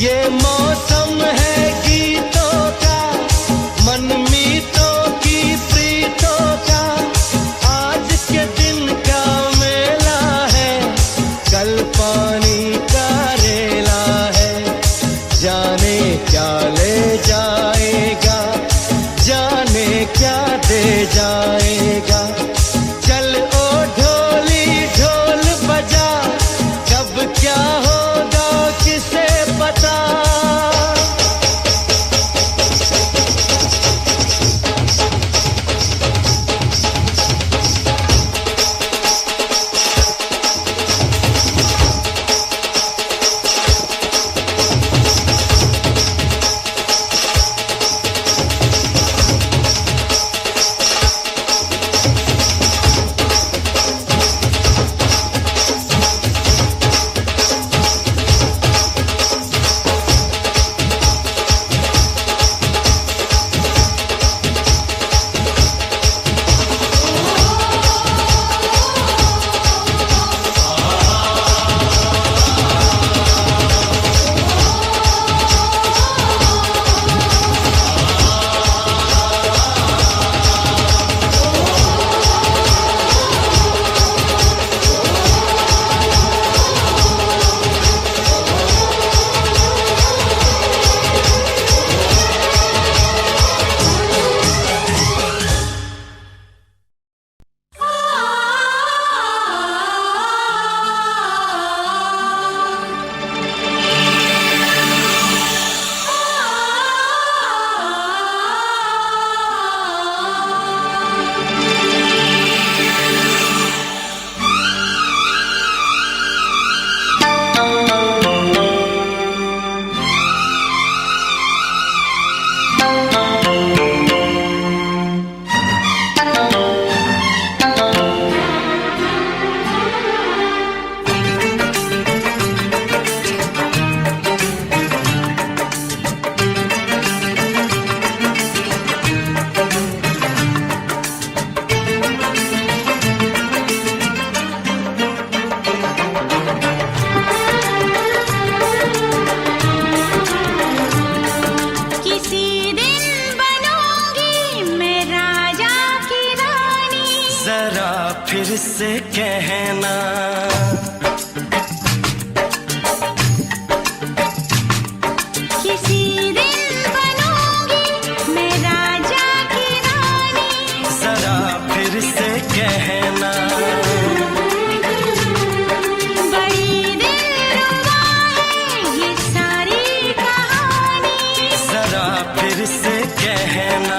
ये मौसम है कहना। फिर से कहना, किसी दिन बनूंगी मैं राजा की रानी। जरा फिर से कहना, बड़ी दिलरुबा है ये सारी कहानी। जरा फिर से कहना,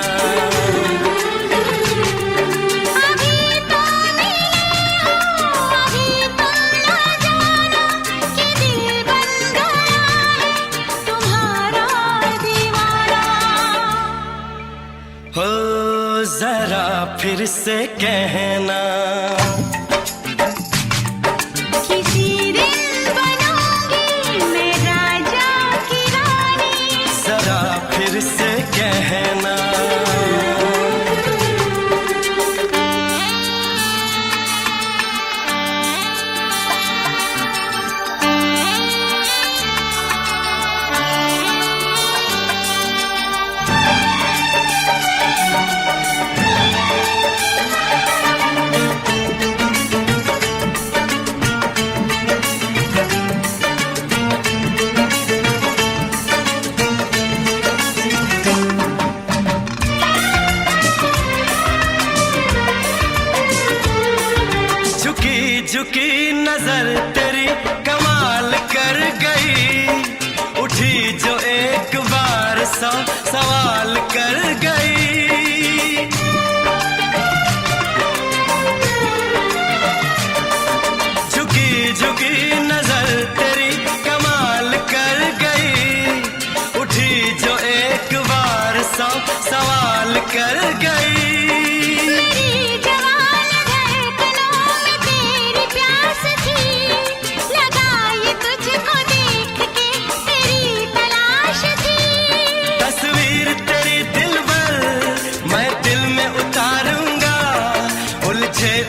हो जरा फिर से कहना, किसी दिन बनूंगी मैं राजा की रानी। जरा फिर से कहना, झुकी नजर तेरी कमाल कर गई, उठी जो एक बार 100 सवाल कर गई। झुकी झुकी नजर तेरी कमाल कर गई, उठी जो एक बार 100 सवाल कर गई।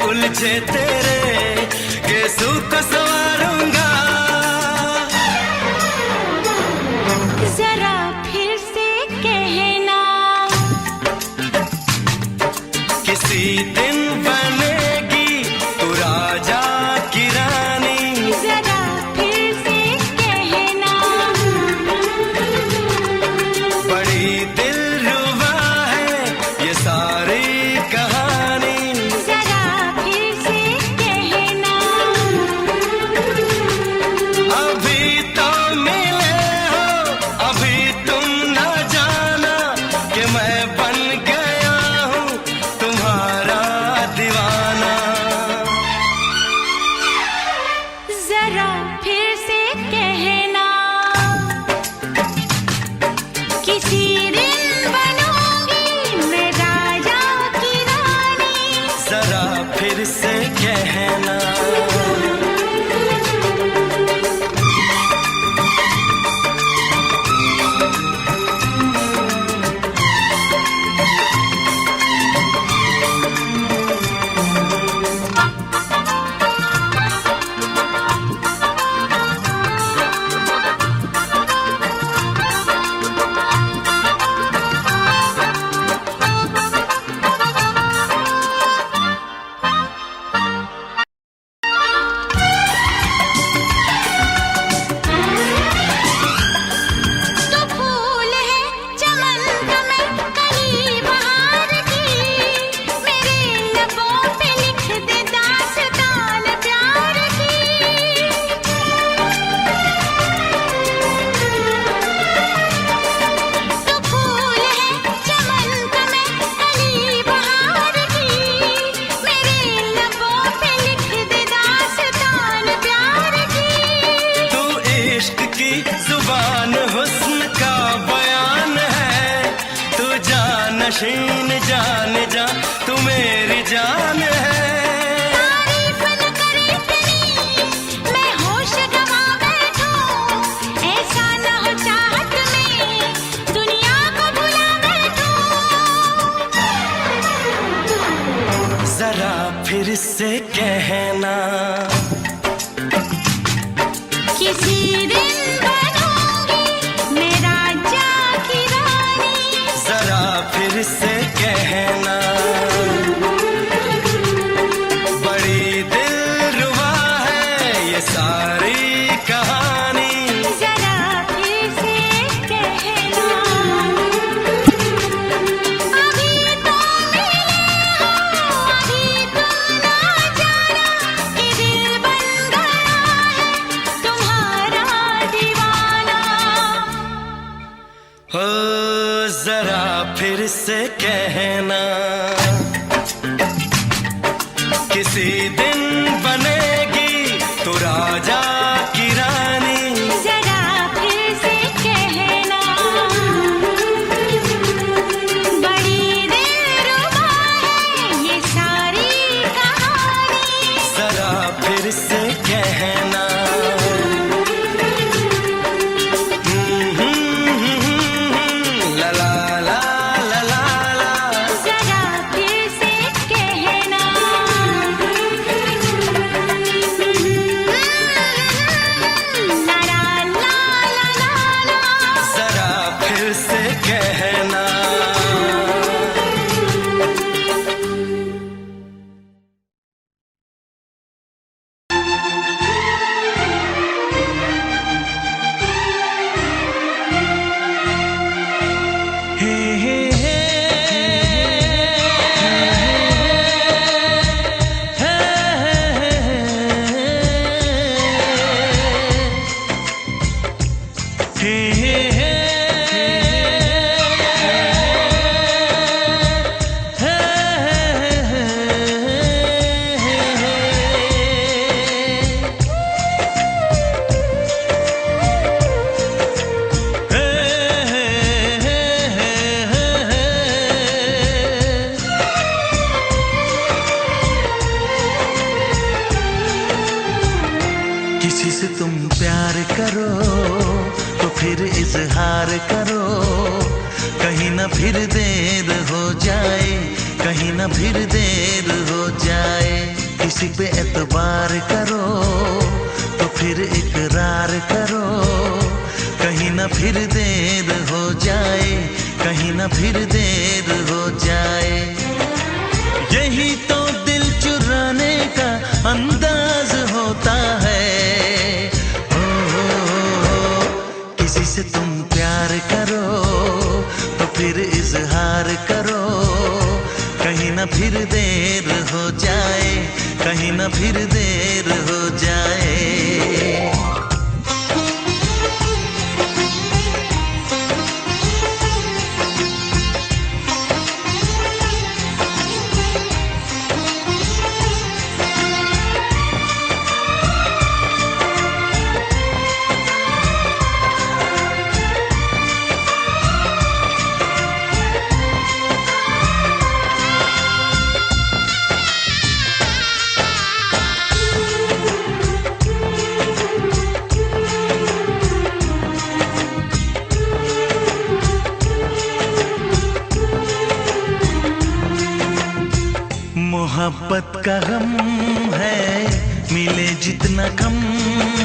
उलझे तेरे गेसू को संवारूंगा, जरा फिर से कहना, किसी दिन बनेगी तू राजा की रानी। जरा फिर से कहना, बड़ी दिलरुबा है ये सारी कहानी। अभी तो मिले हो फिर से कहना। जुबान हुस्न का बयान है, तू जानशीन जान जा, तू मेरी जान है। तारीफ न करे तेरी मैं होश गंवा बैठूं, ऐसा न हो चाहत में दुनिया को भुला बैठूं। जरा फिर से कहना, किसी दिन बनूंगी मैं राजा की रानी। जरा फिर से कहना, बड़ी दिलरुबा है ये सारी कहानी। जरा फिर से कहना, अभी तो मिले हो, अभी तुम ना जाना कि दिल बन गया है तुम्हारा दीवाना। हो जरा फिर से कहना, किसी दिन बनेगी तू राजा की रानी। जरा फिर से कहना, बड़ी दिलरुबा है ये सारी कहानी। जरा फिर से कहना, ला ला ला ला ला ला। जरा फिर से कहना, ला ला ला ला ला। जरा फिर से कहना, हे हे हे किसी से तुम प्यार करो तो फिर इजहार करो, कहीं ना फिर देर हो जाए, कहीं ना फिर देर हो जाए। किसी पे एतबार करो तो फिर इकरार करो, कहीं ना फिर देर हो जाए, कहीं ना फिर देर हो जाए। यही तो दिल चुराने का अंदाज होता है। किसी से तुम प्यार करो तो फिर इजहार करो, कहीं ना फिर देर हो जाए, कहीं ना फिर देर हो जाए। मोहब्बत का गम है, मिले जितना कम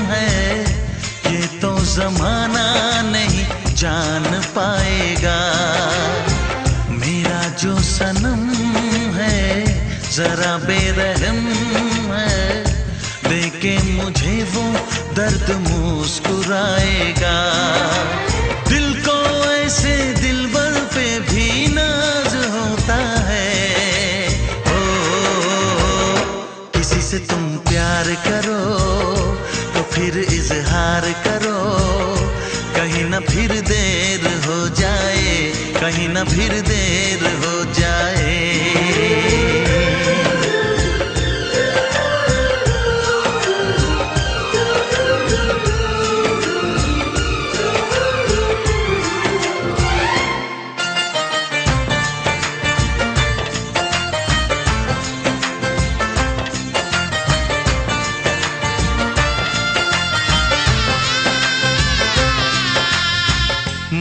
है, ये तो जमाना नहीं जान पाएगा। मेरा जो सनम है जरा बेरहम है, देखे मुझे वो दर्द मुस्कुराएगा। दिल को ऐसे दिलबर पे भी नाज होता है। किसी से तुम प्यार करो तो फिर इजहार करो, कहीं ना फिर देर हो जाए, कहीं ना फिर देर हो जाए।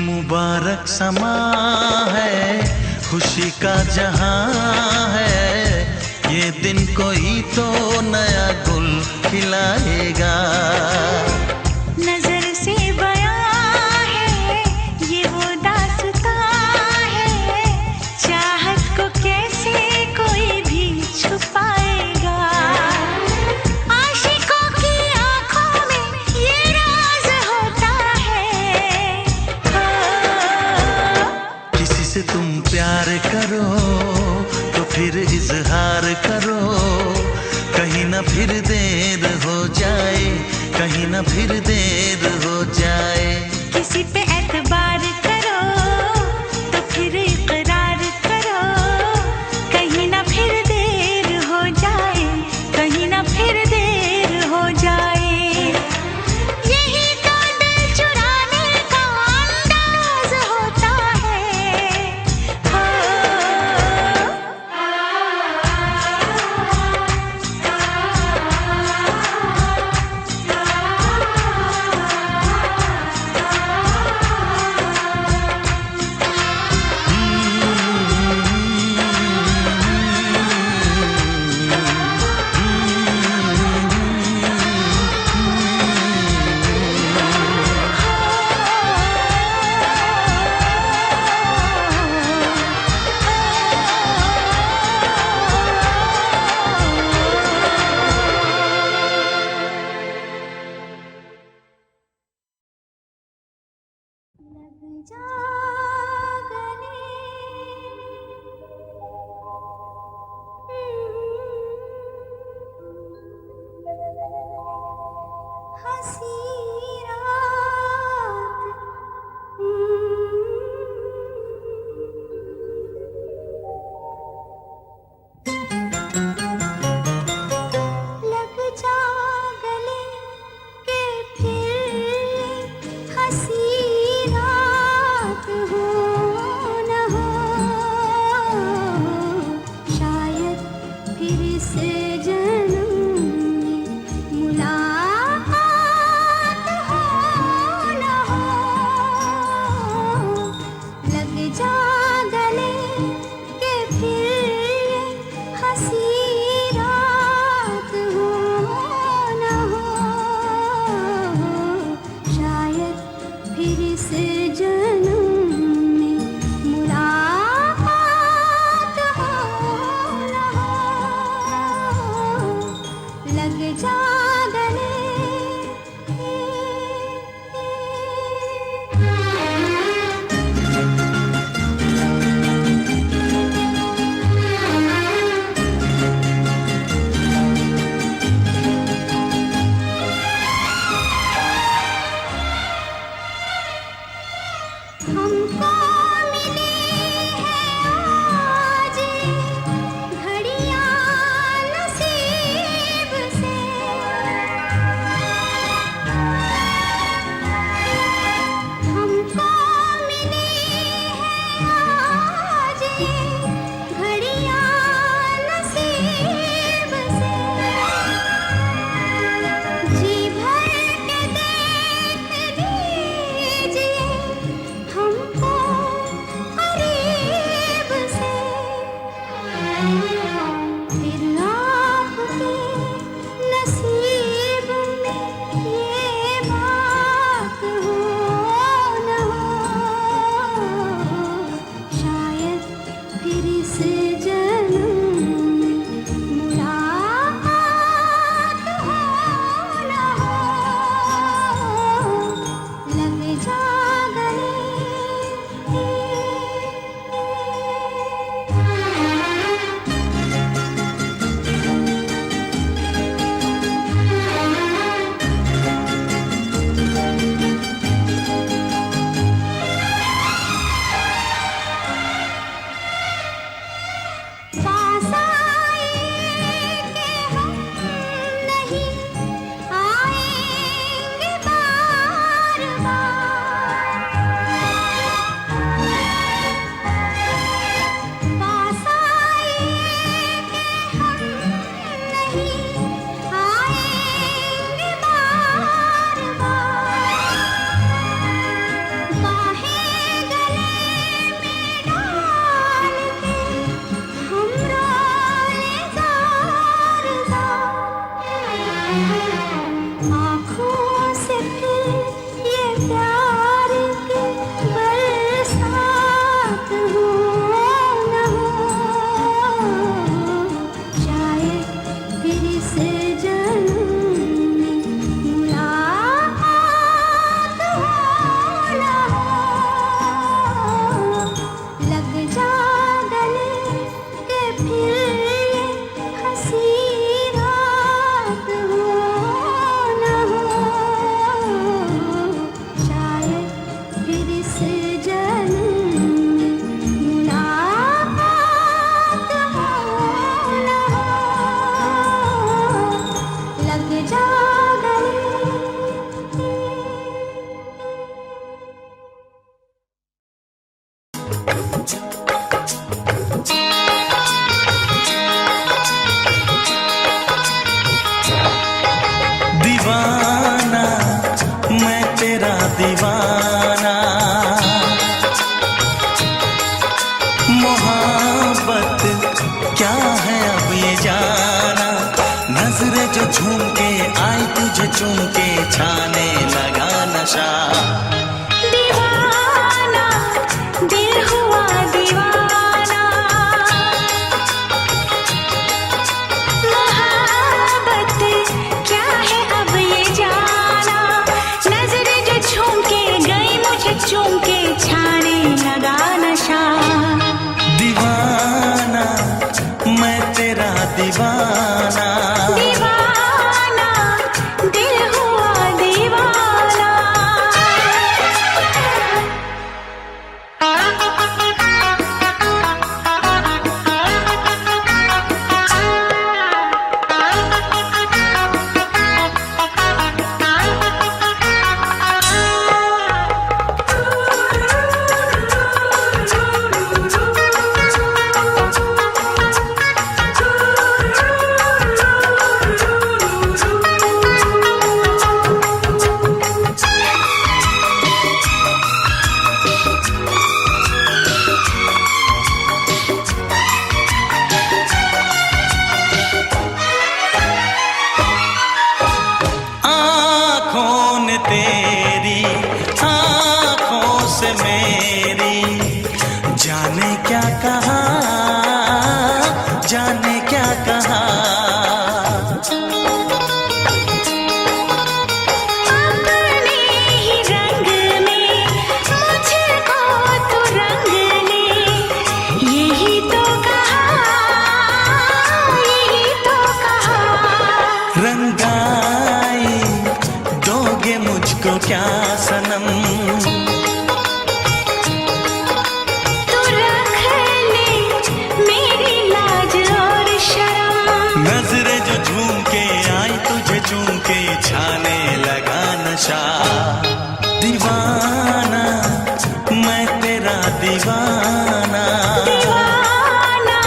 मुबारक समा है, खुशी का जहां है, ये दिन कोई तो नया गुल खिलाएगा। नजर से बयां है ये वो दास्तां है, चाहत को कैसे कोई भी छुपाएगा। आशिकों की आंखों में ये राज होता है। किसी से तुम प्यार करो तो फिर इजहार करो, कहीं ना फिर देर हो जाए, कहीं ना फिर देर हो जाए। किसी पे एतबार करो तो फिर इकरार करो, कहीं ना फिर देर हो जाए, कहीं ना फिर देर हो जाए। यही तो दिल चुराने का अंदाज होता है। लग जा गले, हंसी रात, लग जा गले के फिर हंसी रात हो न हो, शायद फिर से जन्म में मुलाकात हो न हो। लग जा गले के फिर हंसी रात हो न हो, शायद फिर से जन्म में मुलाकात हो न हो। लग जा गले। हमको मिली है आज घड़ियां नसीब से, हमको मिली है आज घड़ियां नसीब से। जी भर के देख लीजिए हमको नशा। दीवाना दिल हुआ दीवाना, मोहब्बत क्या है अब ये जाना। नजरें जो झूम के गई मुझे चूम के, छाने लगा नशा। दीवाना मैं तेरा दीवाना, दीवाना दिल हुआ दीवाना। तेरी आँखों से मेरी जाने क्या कहा, जाने क्या कहा। अपने ही रंग में मुझको तो रंग ले, यही तो कहा, यही तो कहा। रंगाई दोगे मुझको क्या सनम, तू रख ले मेरी लाज और शर्म। नजरें जो झूम के आई तुझे चूम के, छाने लगा नशा। दीवाना मैं तेरा दीवाना, दीवाना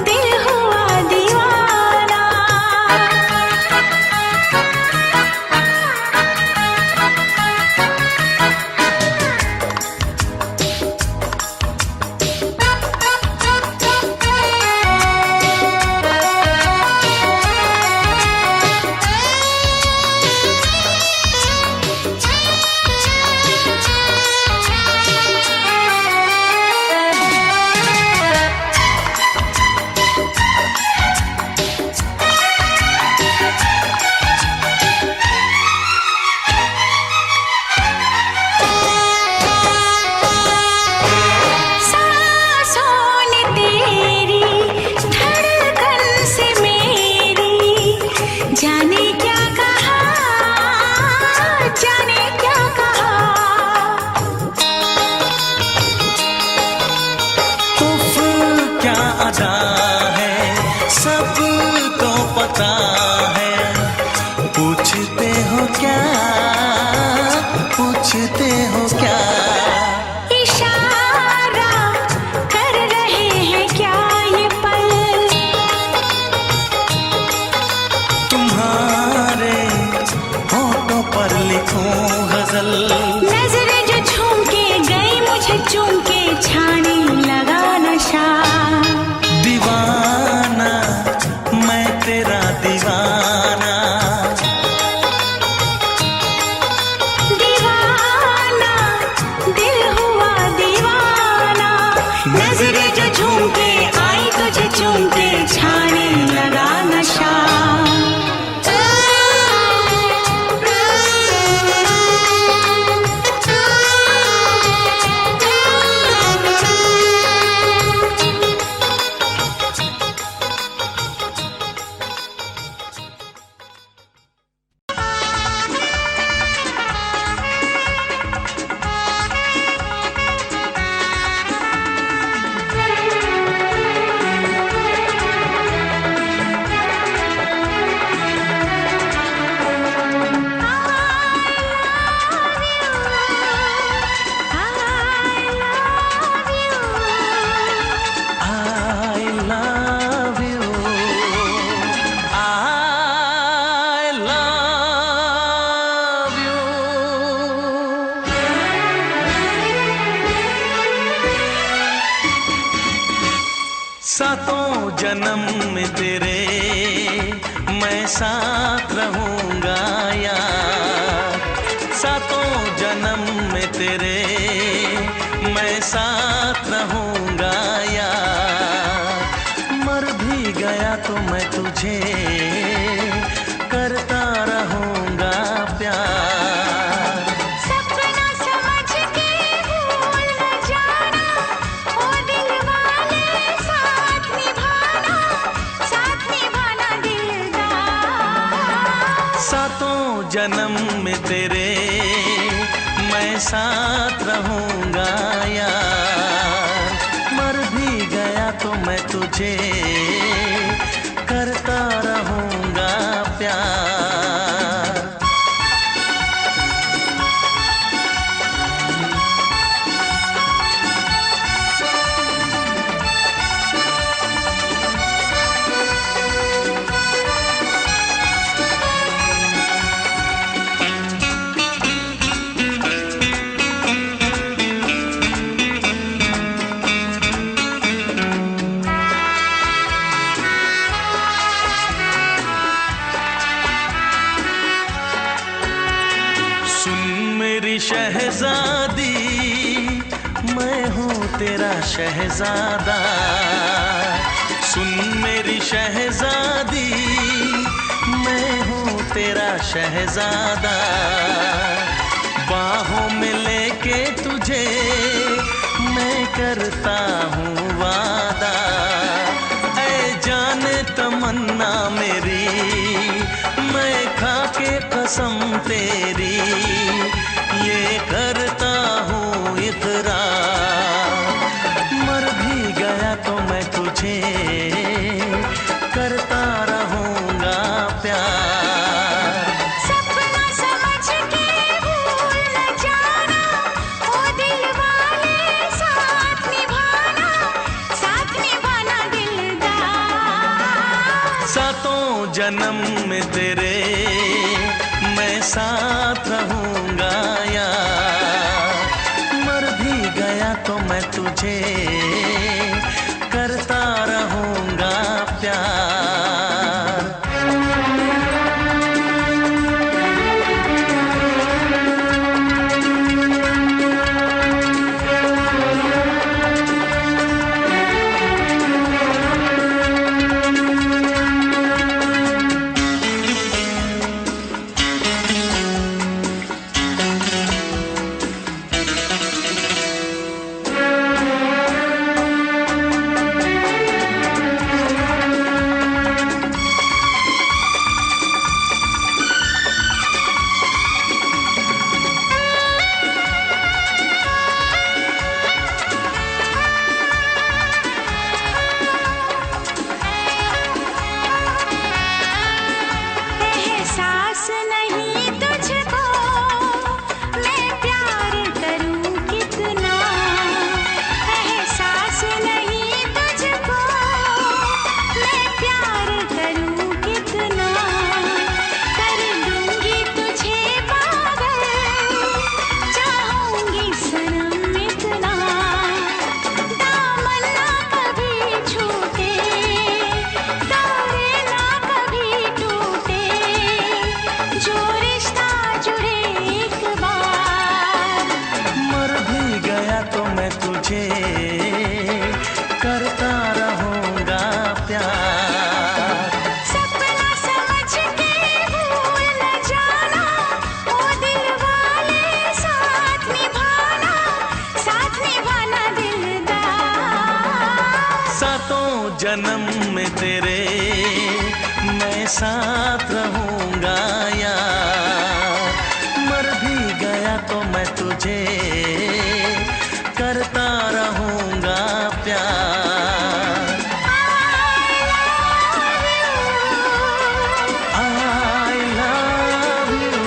दिल हुआ दीवाना। जाने क्या कहा, जाने क्या कहा। उफ क्या अदा है सबको पता है, पूछते हो क्या, पूछते हो क्या। इशारा कर रहे हैं क्या ये पल, तुम्हारे होठों पर लिखूं गजल। नजरें जो झूम के गई मुझे चूम के, छाने लगा नशा। दीवाना मैं तेरा दीवाना, दीवाना दिल हुआ दीवाना। नजरें जो झूम के आई तुझे चूम के, छाने लगा नशा। सातों जन्म में तेरे मैं साथ रहूंगा यार, सातों साथ रहूंगा यार। मर भी गया तो मैं तुझे करता रहूंगा प्यार। सपना समझ के भूल न जाना, ओ दिल वाले साथ निभाना दिलदार। सातों जन्म में तेरे मैं साथ रहूंगा यार। मर भी गया तो मैं तुझे करता रहूंगा प्यार। शहजादी मैं हूँ तेरा शहजादा। सुन मेरी शहजादी मैं हूँ तेरा शहजादा। बाहों में लेके तुझे मैं करता हूँ वादा। ऐ जाने तमन्ना मेरी मैं खा के कसम तेरी ये करता हूँ इकरार। मर भी गया तो मैं तुझे करता रहूंगा प्यार। सपना समझ के भूल न जाना, ओ दिल वाले साथ निभाना दिलदार। सातों जन्म में तेरे मैं साथ रहूंगा यार। मर भी गया तो मैं तुझे करता रहूंगा प्यार। एहसास नहीं तुझको मैं प्यार करूं कितना, एहसास नहीं तुझको मैं प्यार करूं कितना। कर दूंगी तुझे पागल चाहूंगी सनम इतना। दामन ना कभी छूटे तारे ना कभी टूटे, जो रिश्ता जुड़े एक बार। मर भी गया तो मैं तुझे करता रहूंगा प्यार। सपना समझ के भूल न जाना, ओ दिल वाले साथ निभाना दिलदार। सातों जन्म में तेरे मैं साथ रहूंगा यार। मर भी गया तो मैं तुझे करता रहूंगा प्यार। I love you।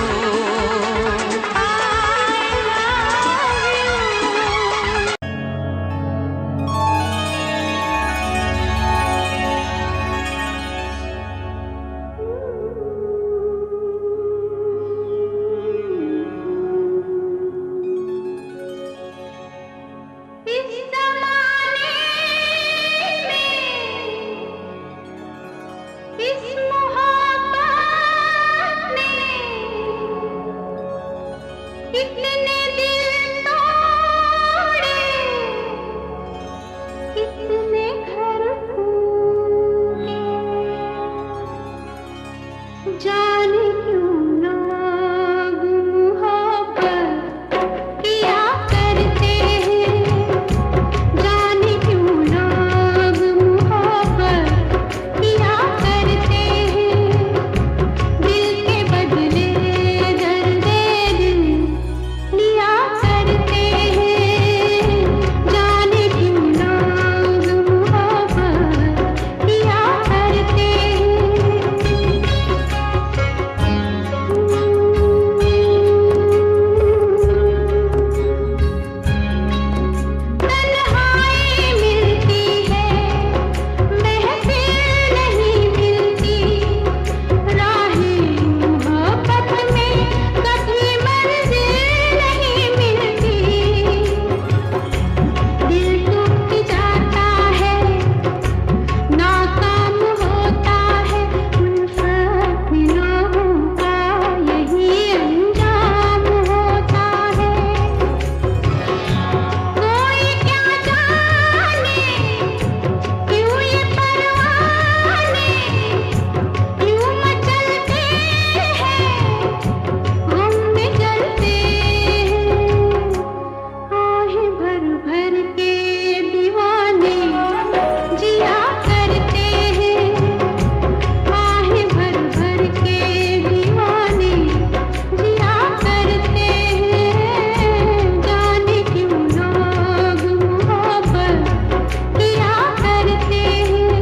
भर भर के दीवाने जिया करते हैं, आहें भर भर के दीवाने जिया करते हैं। जाने क्यों लोग मोहब्बत किया करते हैं।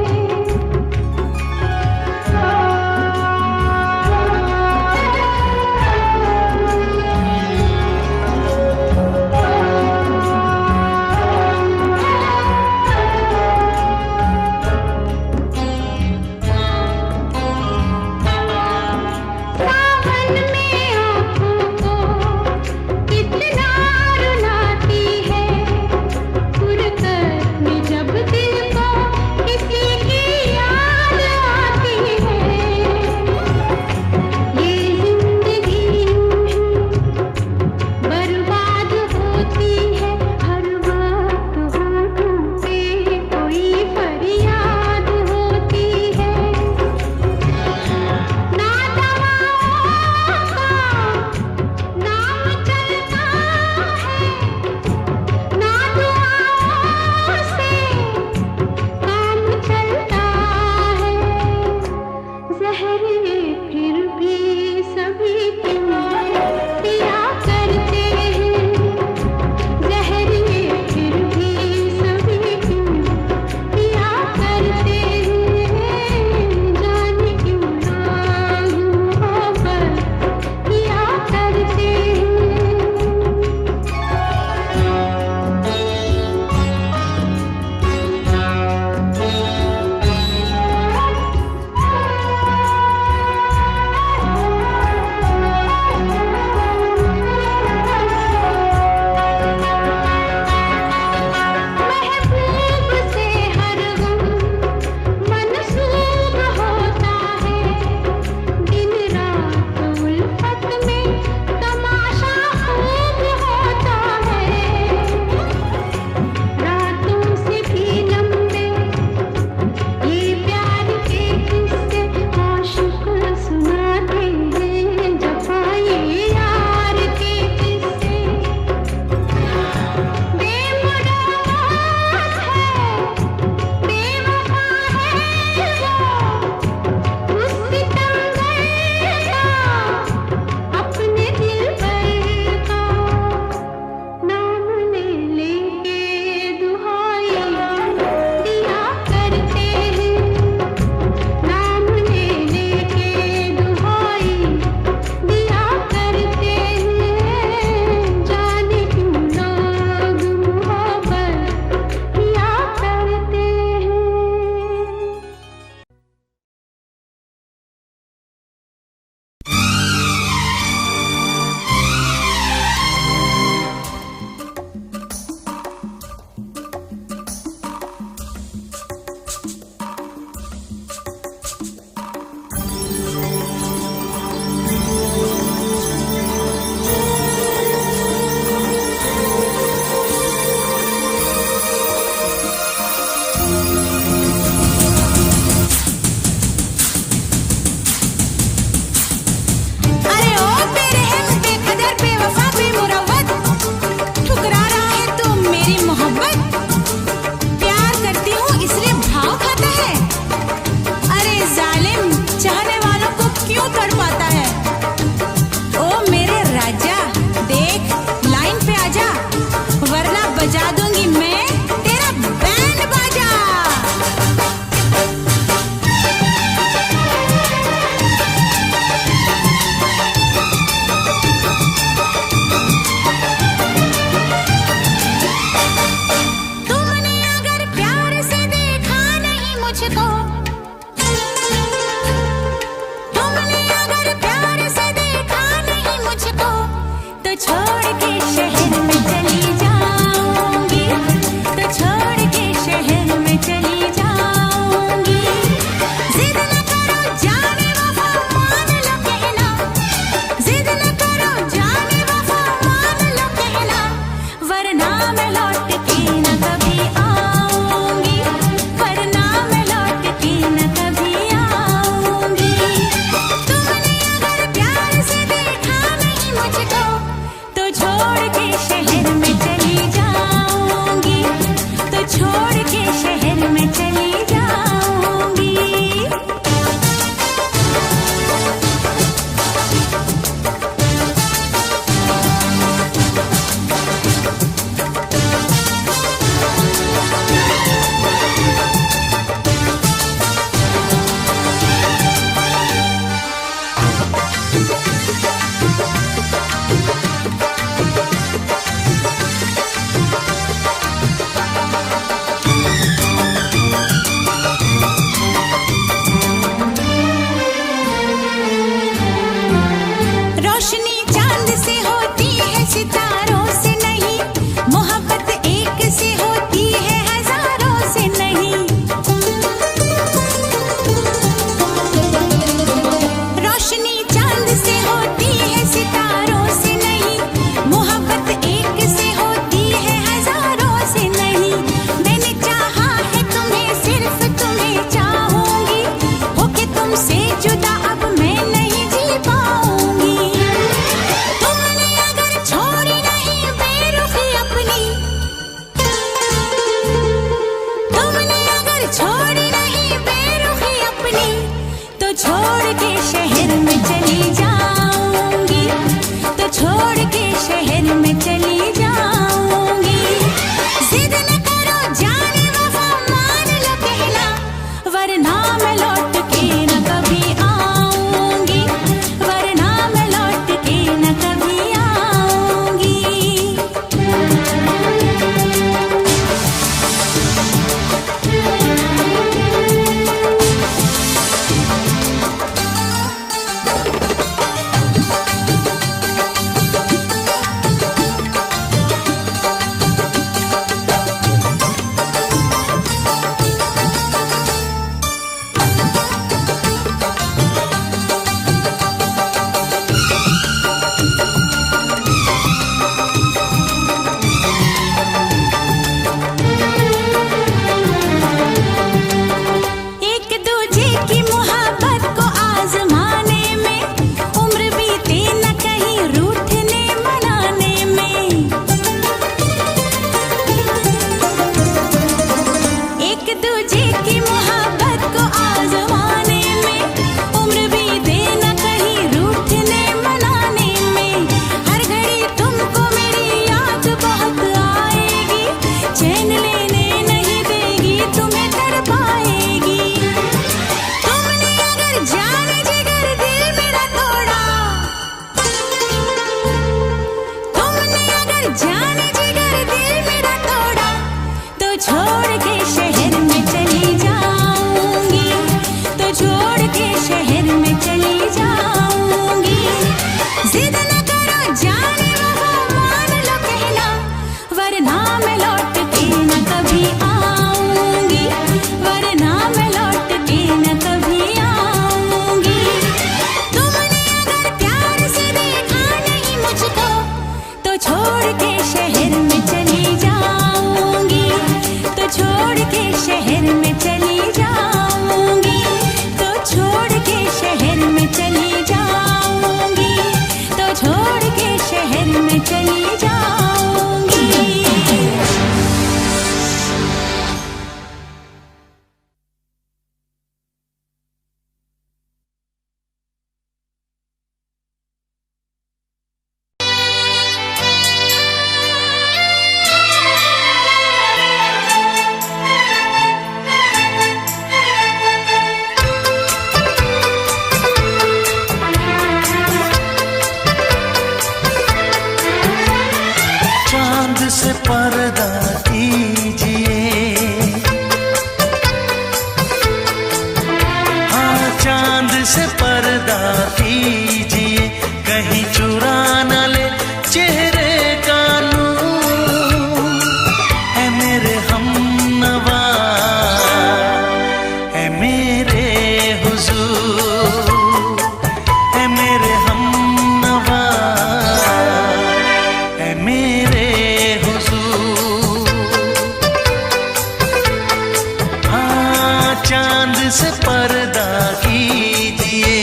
से पर्दा कीजिए।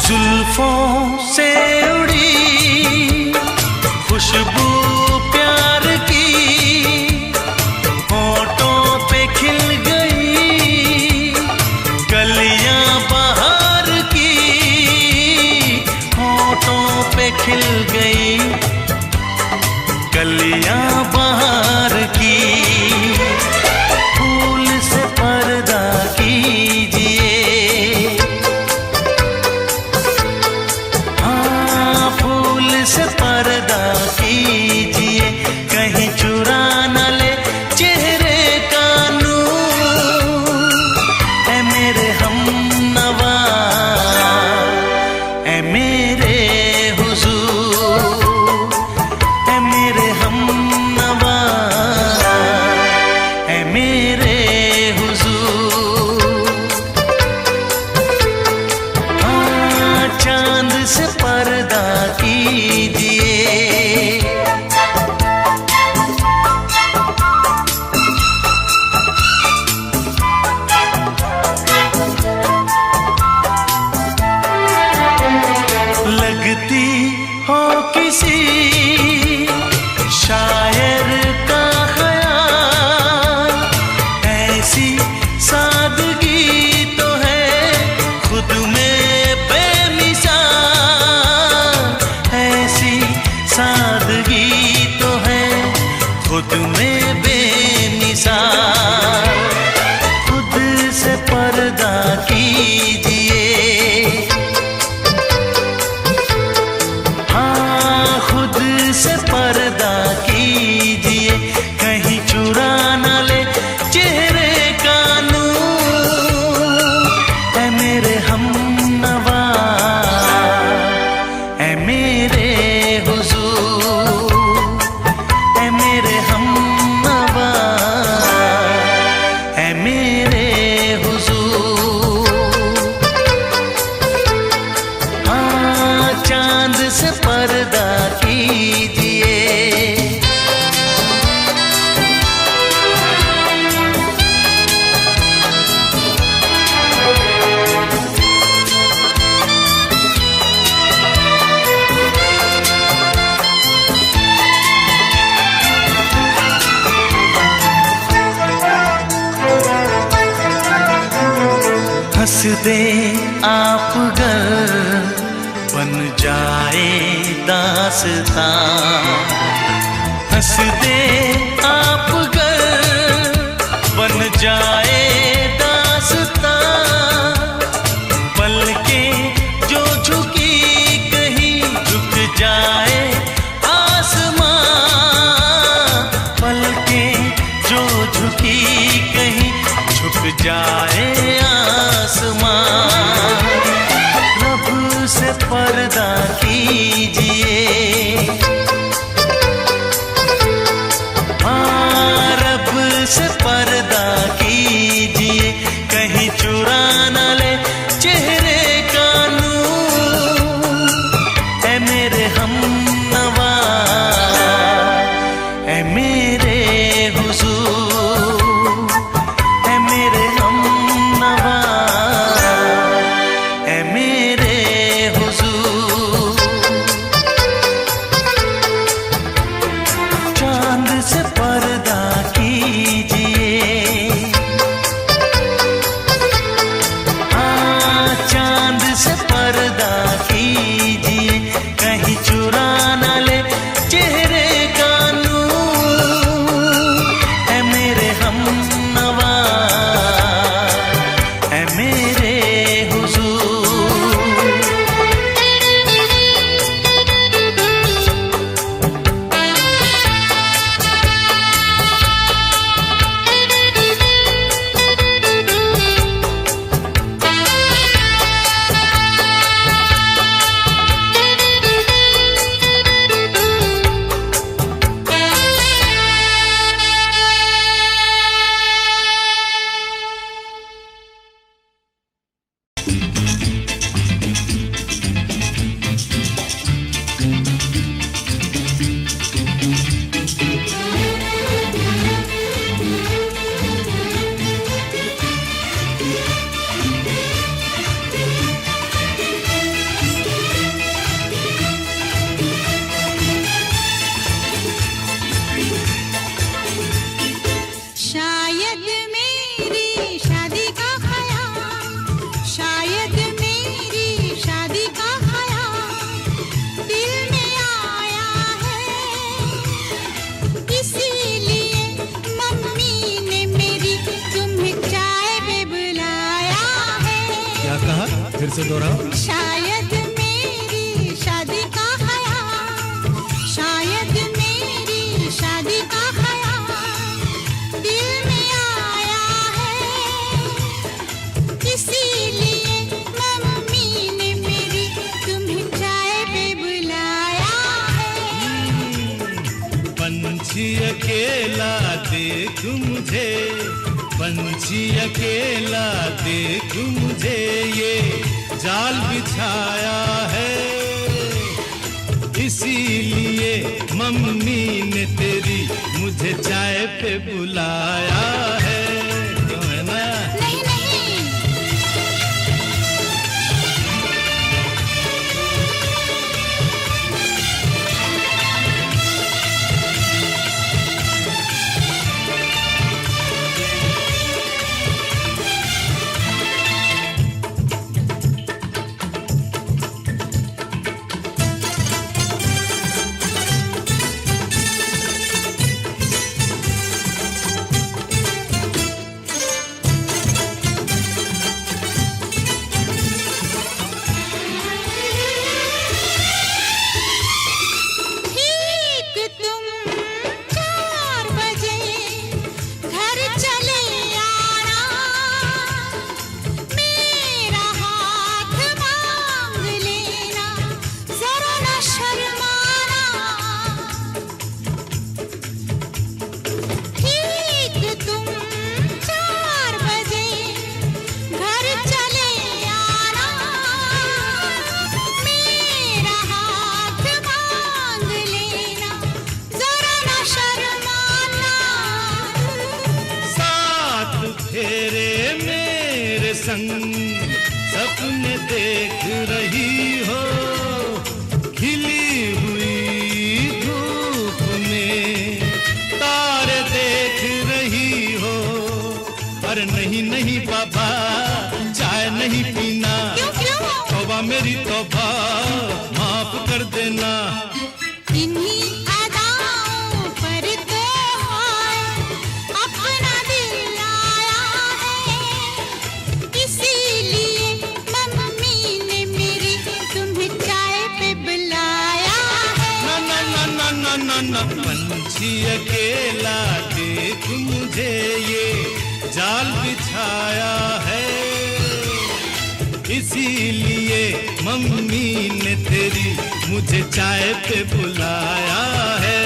जुल्फों से उड़ी खुशबू प्यार की, होठों पे खिल गई कलियां बहार की, होठों पे खिल गई कलियां बहार की। फूल से पर्दा कीजिए, से पर्दा कीजिए, कहीं चुरा न ले चेहरे का नूर। ऐ मेरे हमनवा, ऐ मेरे हुजूर, ऐ मेरे हमनवा, ऐ मेरे हुजूर। हाँ, चांद से पर्दा कीजिए। लगती हो किसी शायर का ख्याल, ऐसी सादगी तो है खुद में बेमिसाल, ऐसी सादगी तो है खुद में बेमिसाल। खुद से पर्दा कीजिए, हाँ खुद से पर्दा कीजिए, कहीं चुरा न ले चेहरे का नूर। ऐ मेरे हमनवा, ऐ मेरे हुजूर, ऐ मेरे हमनवा, ऐ मेरे हुजूर। हाँ, चांद से पर्दा कीजिए। हंस दे आप गर बन जाए दास्तां, हंस दे आप गर बन जाए दास्तां। पलकें जो झुकी कहीं झुक जाए आसमां, पलकें जो झुकी कहीं झुक जाए आसमां। रब से पर्दा कीजिए, हाँ रब से पर्दा कीजिए, कहीं चुरा न ले चेहरे का नूर। ऐ मेरे हमनवा, ऐ मेरे हुजूर, ऐ मेरे हम दोहराओ। शायद मेरी शादी का ख्याल, शायद मेरी शादी का ख्याल दिल में आया है, इसीलिए मम्मी ने मेरी तुम्हें चाय पे बुलाया है। पंछी अकेला देख मुझे, पंछी अकेला देख मुझे, ये जाल बिछाया है, इसीलिए मम्मी ने तेरी मुझे चाय पे बुलाया है। क्यों है ना? नहीं नहीं, सपने देख रही हो, खिली हुई धूप में तारे देख रही हो। अरे नहीं नहीं बाबा, चाय नहीं पीना। तौबा मेरी तौबा, माफ कर देना। इन्हीं अदाओं पर तो अपना दिल आया है, इसीलिए मम्मी ने मेरी तुम्हें चाय पे बुलाया है। ना ना ना ना ना ना, पंछी अकेला देख मुझे, ये जाल बिछाया है, इसीलिए मम्मी ने तेरी मुझे चाय पे बुलाया है।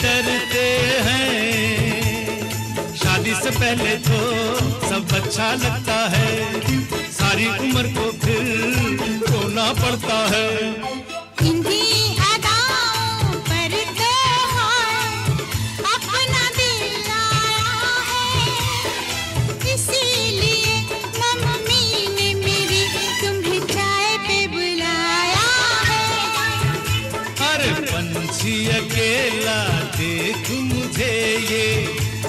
डरते हैं, शादी से पहले तो सब अच्छा लगता है, सारी उम्र को फिर रोना पड़ता है। इन्हीं अदाओं पर तो अपना दिल आया है, इसीलिए मम्मी ने मेरी तुम्हें चाय पे बुलाया है। अरे पंछी अकेला देख मुझे, ये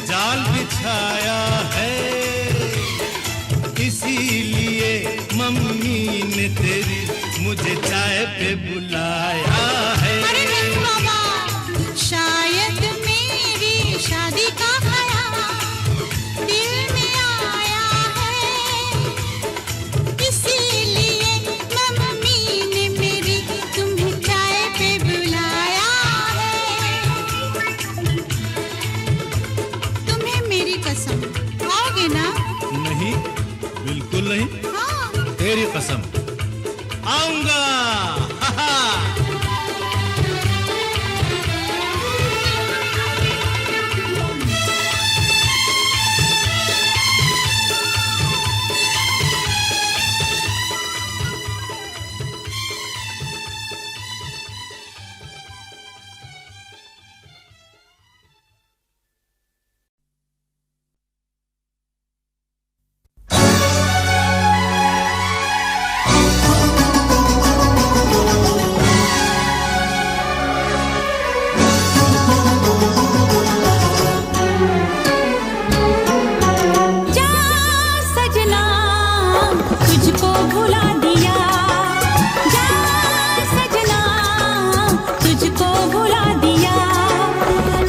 जाल बिछाया है, इसीलिए मम्मी ने तेरी मुझे चाय पे बुलाया है। अरे नहीं बाबा, शायद मेरी शादी का ख्याल दिल में आया नहीं, बिल्कुल नहीं। तेरी कसम, आऊंगा। हा हा। जा सजना तुझको भुला दिया, जा सजना तुझको भुला दिया,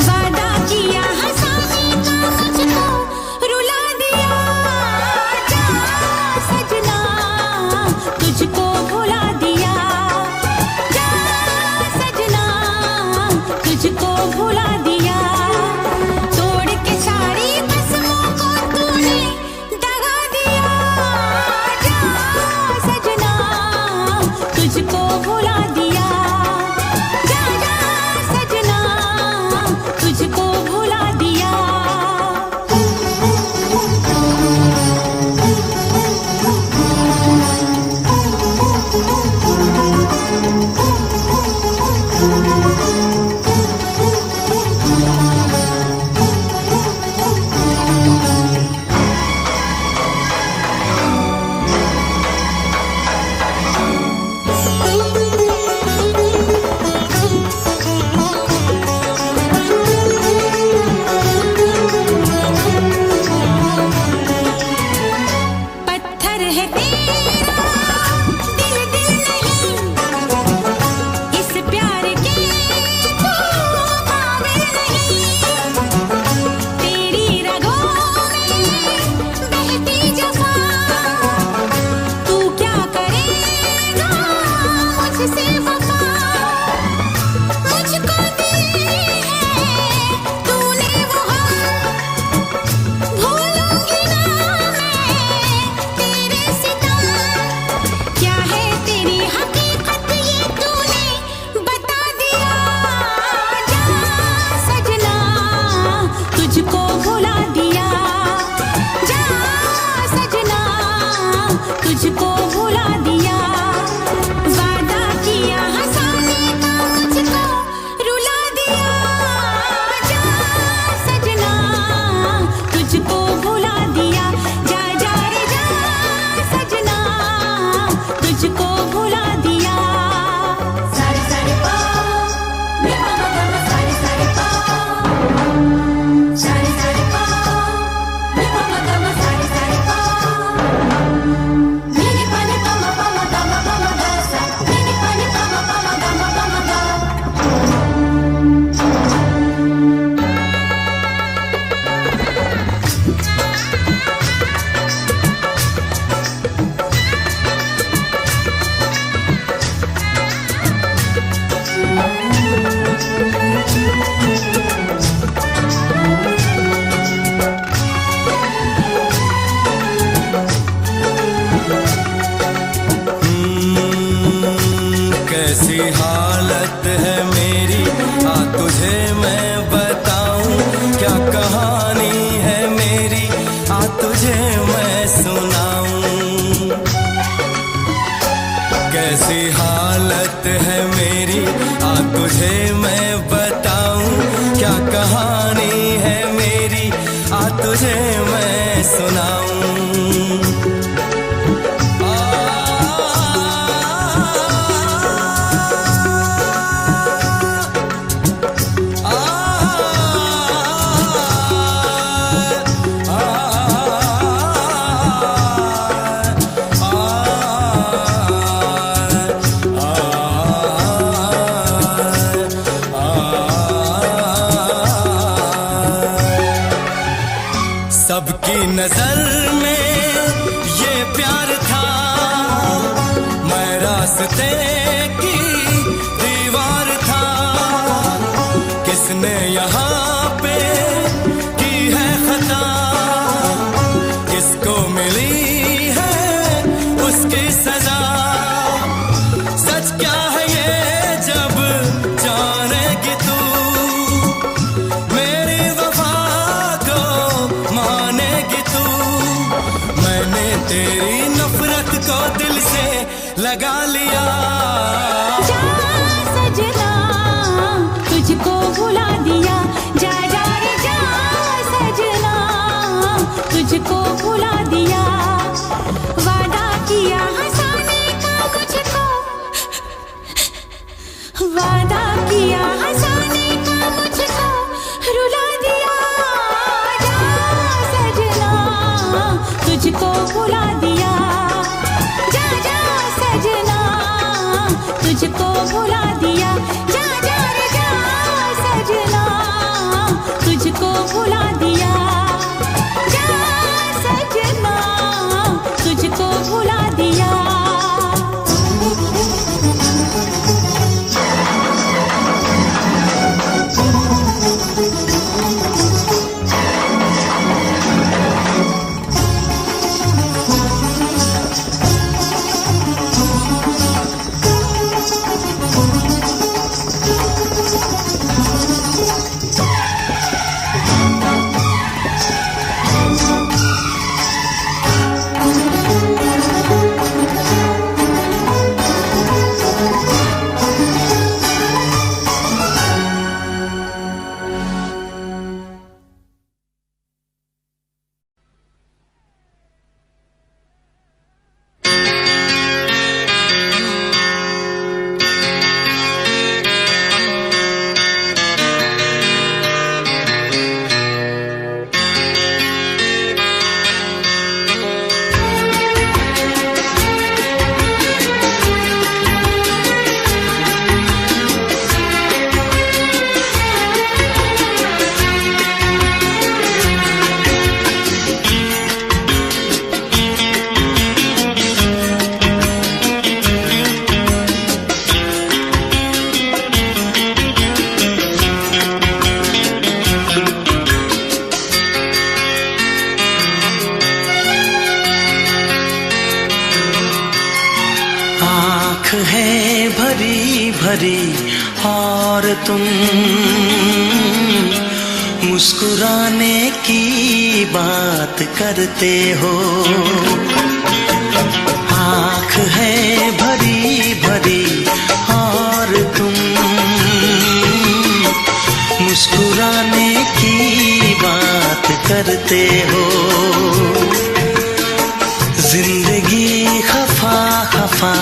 वादा किया हंसाने का मुझको रुला दिया, जा सजना तुझको भुला दिया, जा सजना तुझको भुला दिया, तोड़ के सारी कसमों को तूने दगा दिया, जा सजना मिली है उसकी सजा। सच क्या है ये जब जानेगी तू, मेरी वफा को मानेगी तू। मैंने तेरी नफरत को दिल से लगा लिया। जा सजना तुझको भुला दिया, जा जा रे जा सजना तुझको भुला दिया। वादा किया हंसाने का मुझको, वादा किया हंसाने का मुझको रुला दिया। जा सजना तुझको भुला दिया, जा जा सजना तुझको भुला दिया। जा जा रे जा सजना तुझको भुला दिया, जा सजना तुझको भुला दिया। है भरी भरी और तुम मुस्कुराने की बात करते हो। आँख है भरी भरी और तुम मुस्कुराने की बात करते हो। जिंदगी खफा खफा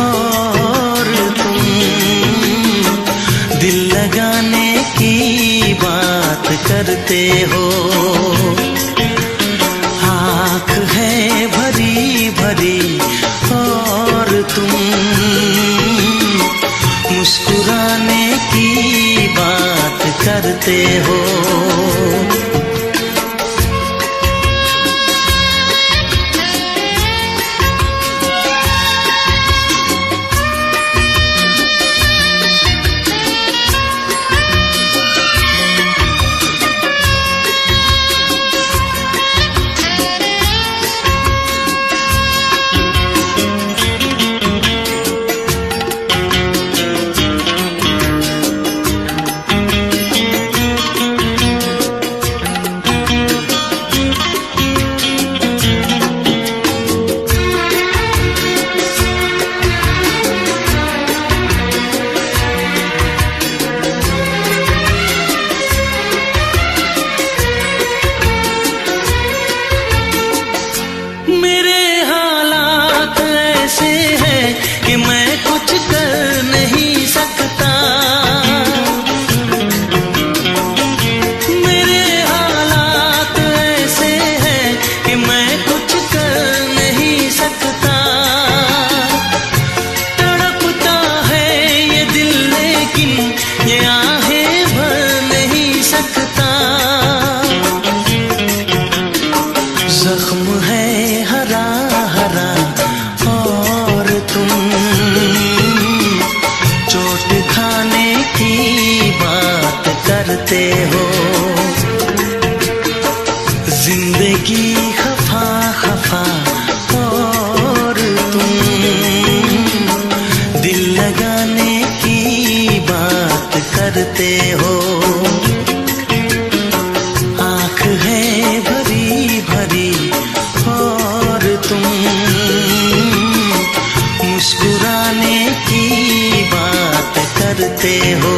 और तुम दिल लगाने की बात करते हो। आँख है भरी भरी और तुम मुस्कुराने की बात करते हो। करते हो। जिंदगी खफा तुम मुस्कुराने की बात करते हो।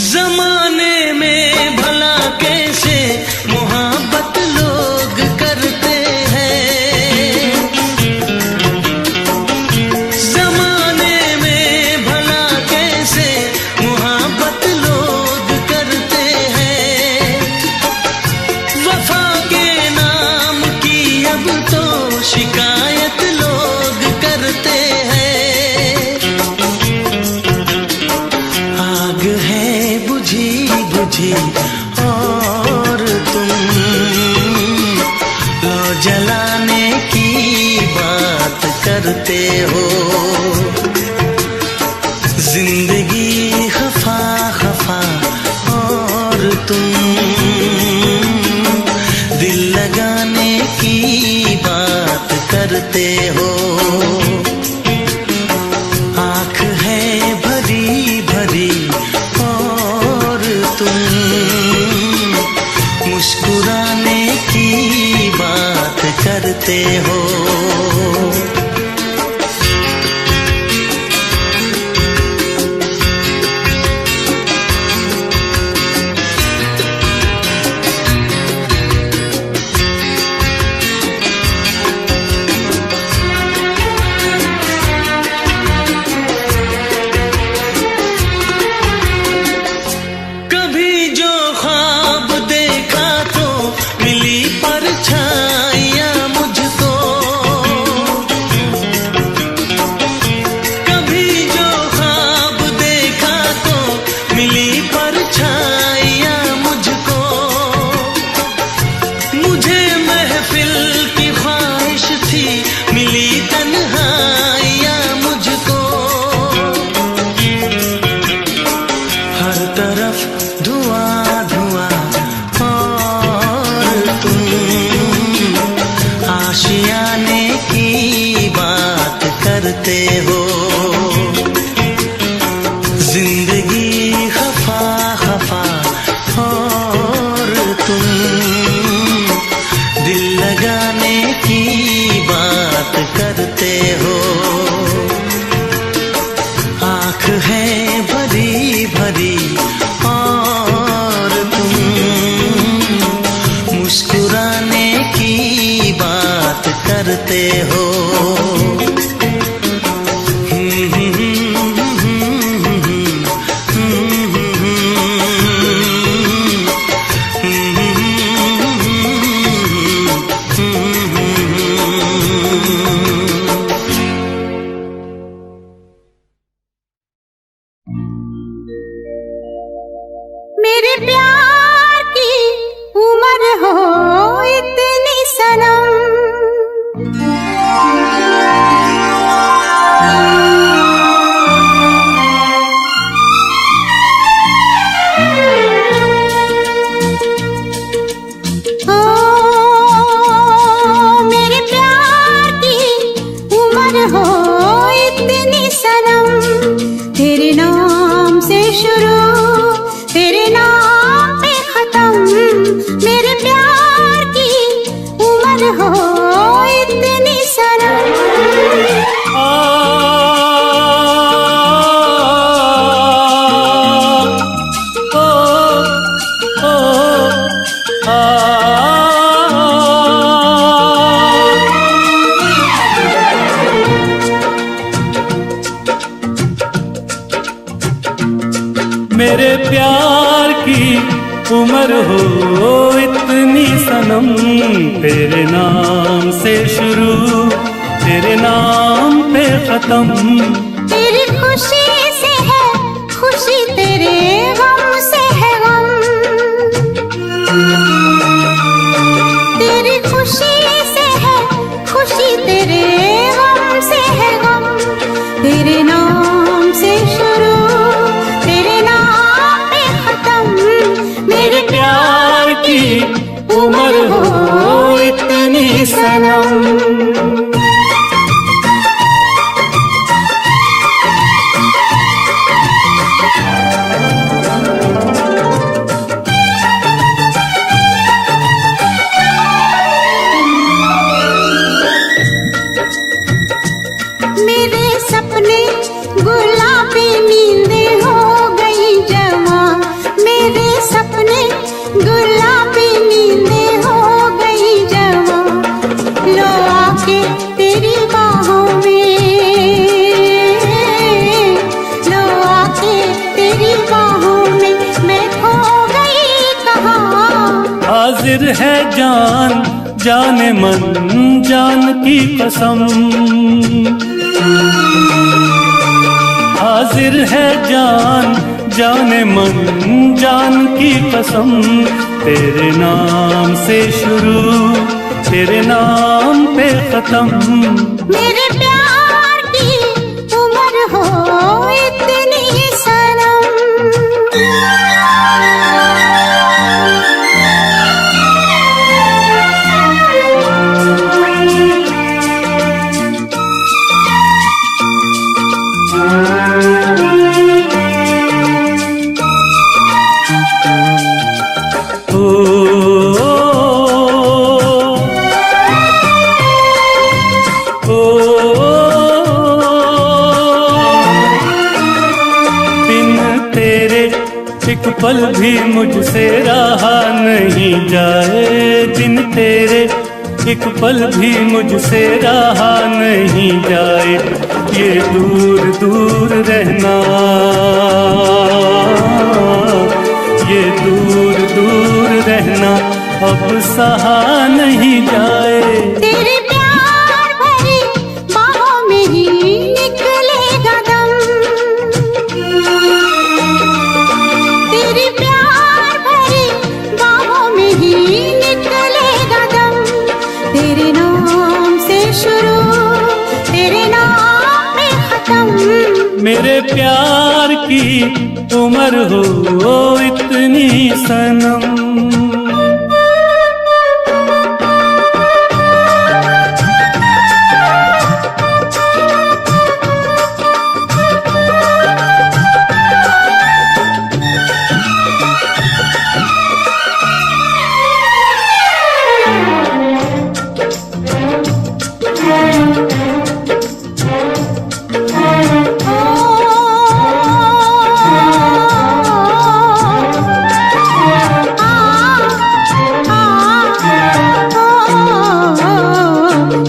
जमाने में भला कैसे मोहब्बत लोग करते हैं, जमाने में भला कैसे मोहब्बत लोग करते हैं। वफा के नाम की अब तो शिकायत लोग करते हैं। आग है बुझी बुझी और तुम लो जलाने की बात करते हो। जिंदगी खफा खफा और तुम दिल लगाने की बात करते हो। आँख है भरी भरी और तुम मुस्कुराने की बात करते हो। कभी जो ख्वाब देखा तो मिली परछाइयाँ मुझको, कभी जो ख्वाब देखा तो मिली परछाइयाँ मुझको। मुझे महफिल की ख्वाहिश थी मिली तन्हाइयाँ मुझको। हर तरफ धुआं धुआं और तुम आशियाने की बात करते हो। जिंदगी खफा खफा और तुम दिल लगाने की बात करते हो। आँख है भरी भरी और तुम मुस्कुराने की बात करते हो। मेरे प्यार की उम्र हो इतनी सनम, ओ मेरे प्यार की उम्र हो इतनी सनम। तेरे नाम से शुरू तेरे नाम पे खत्म। मेरे प्यार की उम्र हो इतनी सनम। मेरे प्यार की उम्र हो इतनी सनम। तेरे नाम से शुरू, तेरे नाम पे खत्म। तेरी खुशी से है खुशी, तेरे गम से है गम। तेरी खुशी से है खुशी, तेरे गम से है गम। तेरे नाम से शुरू, तेरे नाम पे खत्म। मेरे प्यार की उम्र हो इतनी सनम। मेरे सपने गुलाबी नींदें हो गई जवा। मेरे सपने गुलाबी नींदें हो गई जवा। लो आके तेरी बाहों में, लो आके तेरी बाहों में, मैं खो गई कहाँ। हाजिर है जान जाने मन जान की कसम। हाजिर है जान जाने मन जान की कसम। तेरे नाम से शुरू, तेरे नाम पे खत्म। मेरे प्यार की उम्र हो इतनी सनम। एक पल भी मुझसे रहा नहीं जाए, दिन तेरे एक पल भी मुझसे रहा नहीं जाए। ये दूर दूर रहना, ये दूर दूर रहना अब सहा नहीं जाए। तेरे प्यार भरी बाहों में ही निकलेगा दम। तेरे प्यार भरी बाहों में ही निकलेगा दम। तेरे नाम से शुरू, तेरे नाम पे खत्म। मेरे प्यार की उम्र हो इतनी सनम।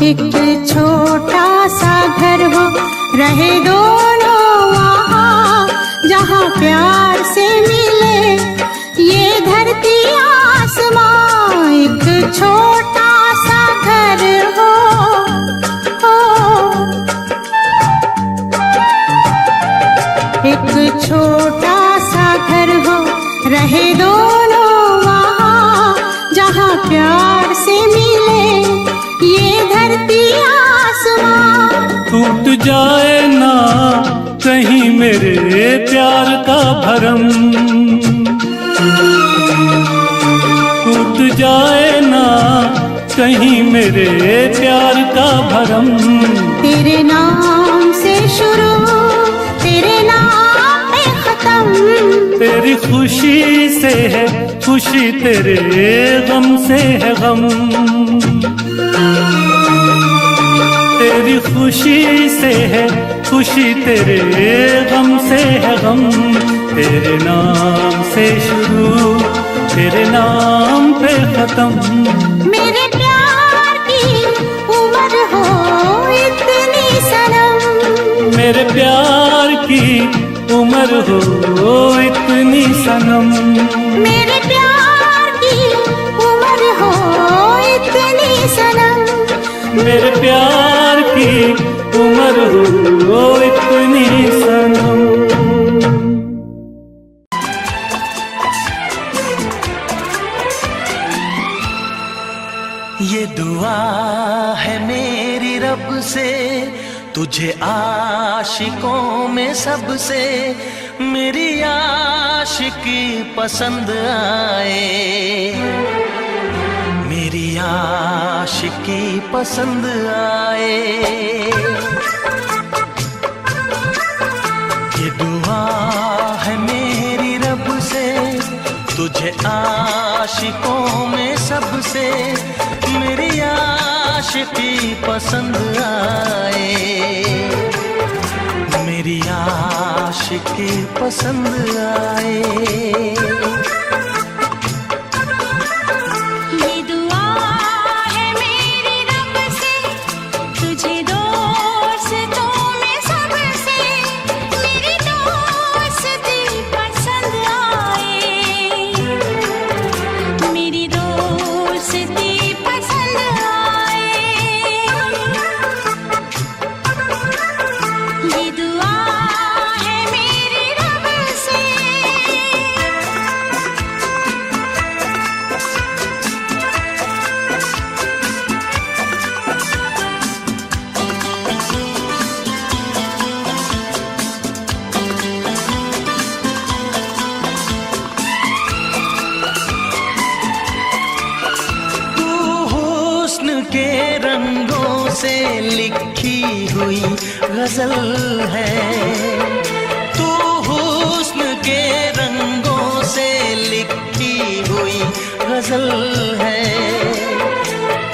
एक छोटा सा घर हो, रहे दोनों वहाँ, जहाँ प्यार से मिले ये धरती आसमां। एक छोटा सा घर हो, एक छोटा सा घर हो, रहे दोनों वहाँ, जहाँ प्यार से मिले ये धरती आसमां। टूट जाए ना कहीं मेरे प्यार का भरम, टूट जाए ना कहीं मेरे प्यार का भरम। तेरे नाम से शुरू, तेरे नाम पे खत्म। तेरी खुशी से है खुशी, तेरे गम से है गम। तेरी खुशी से है खुशी, तेरे गम से है गम। तेरे नाम से शुरू, तेरे नाम पे खत्म। मेरे प्यार की उम्र हो इतनी सनम। मेरे प्यार की उम्र हो इतनी सनम। मेरे प्यार की उम्र हो इतनी सनम। मेरे प्यार की उम्र हो इतनी सनम। ये दुआ है मेरी रब से तुझे आशिकों में सबसे मेरी आशिकी पसंद आए, मेरी आशिकी पसंद आए। ये दुआ है मेरी रब से तुझे आशिकों में सबसे मेरी आशिकी पसंद आए, मेरी आशिकी पसंद आए। के रंगों से लिखी हुई गजल है, तू हुस्न के रंगों से लिखी हुई गजल है।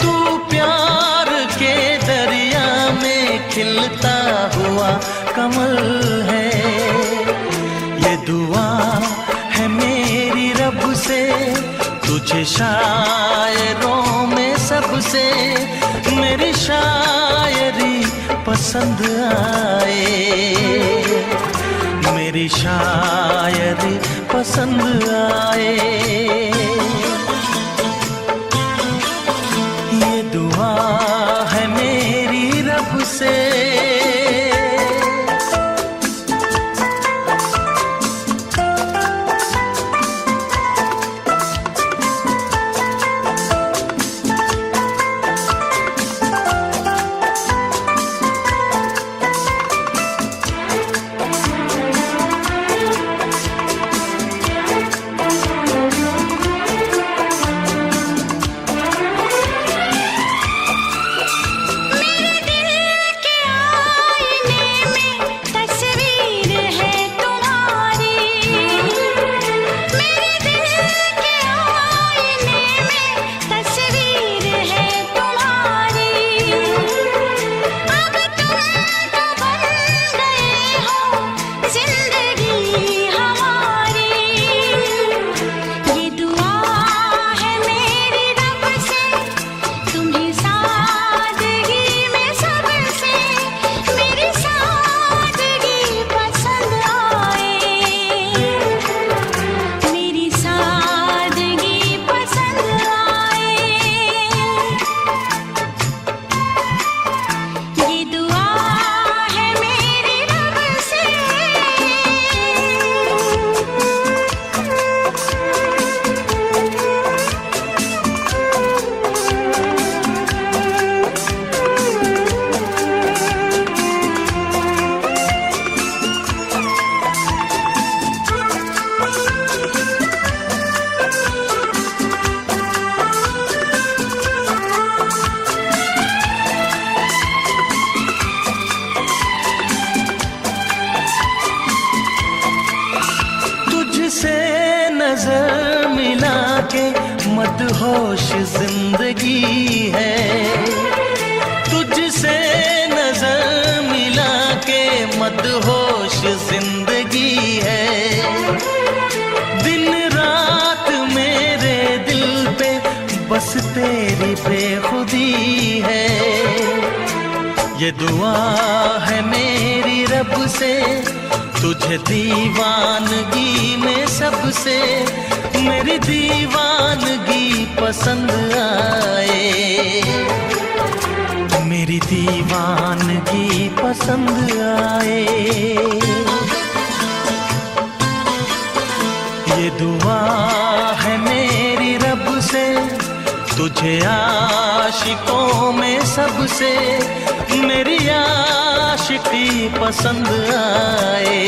तू प्यार के दरिया में खिलता हुआ कमल है। ये दुआ है मेरी रब से तुझे शायरों में सबसे मेरी शायरी पसंद आए, मेरी शायरी पसंद आए। ये दुआ है मेरी रब से। नजर मिला के मदहोश जिंदगी है, तुझसे नजर मिला के मदहोश जिंदगी है। दिन रात मेरे दिल पे बस तेरी बेखुदी है। ये दुआ है मेरी रब से तुझे दीवानगी में सबसे मेरी दीवानगी पसंद आए, मेरी दीवानगी पसंद आए। ये दुआ है मेरी रब से, तुझे आशिकों में सबसे मेरी आशिकी पसंद आए।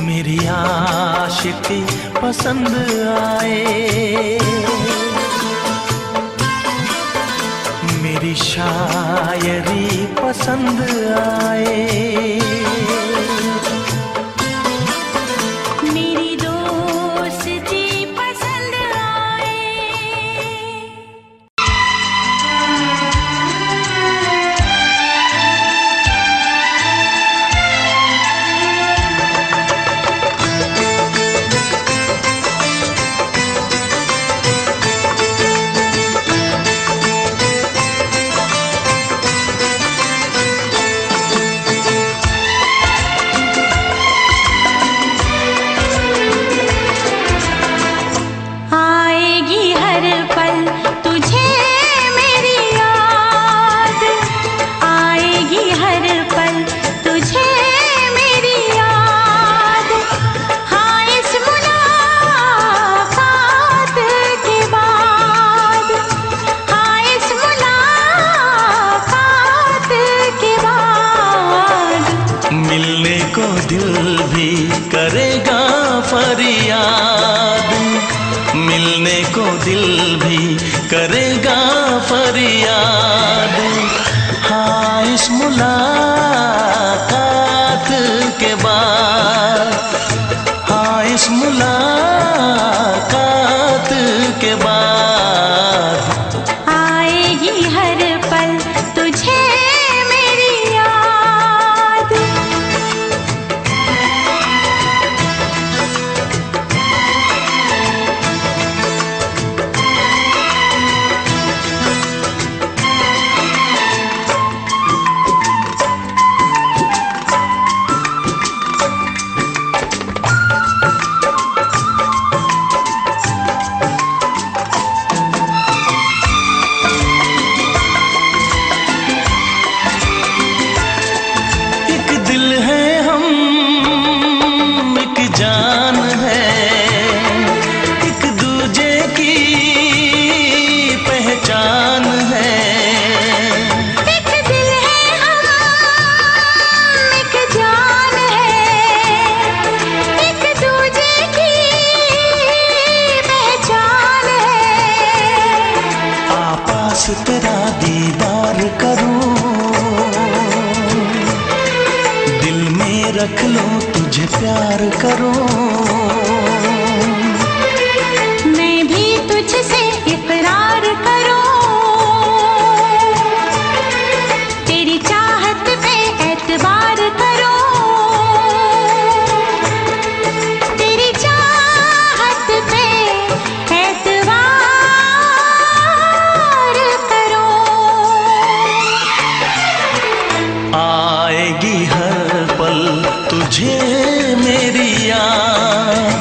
मेरी आशिकी पसंद आए। मेरी शायरी पसंद आए। मेरी दोस्ती पसंद आए। आएगी हर पल तुझे मेरी याद, आएगी हर पल तुझे मेरी याद। हाँ इस मुलाकात के बाद, हाँ इस मुलाकात के बाद मिलने को दिल भी करेगा फरियाद, मिलने को दिल भी करेगा फरियाद। हाँ इस मुलाकात के बाद, हाँ इस मुलाकात के बाद आएगी हर पल तुझे मेरी याद। एक दिल है हम, एक जान है, एक दूजे की पहचान है। एक दिल है हम, एक जान है, एक दूजे की पहचान है। आपास तेरा दीदार करूं, दिल में रख लो तुझे प्यार करूं। मैं भी तुझसे इकरार करूं, तेरी चाहत पे एतबार करूं, तेरी चाहत पे एतबार करूं। आएगी हर पल तुझे मेरी याद।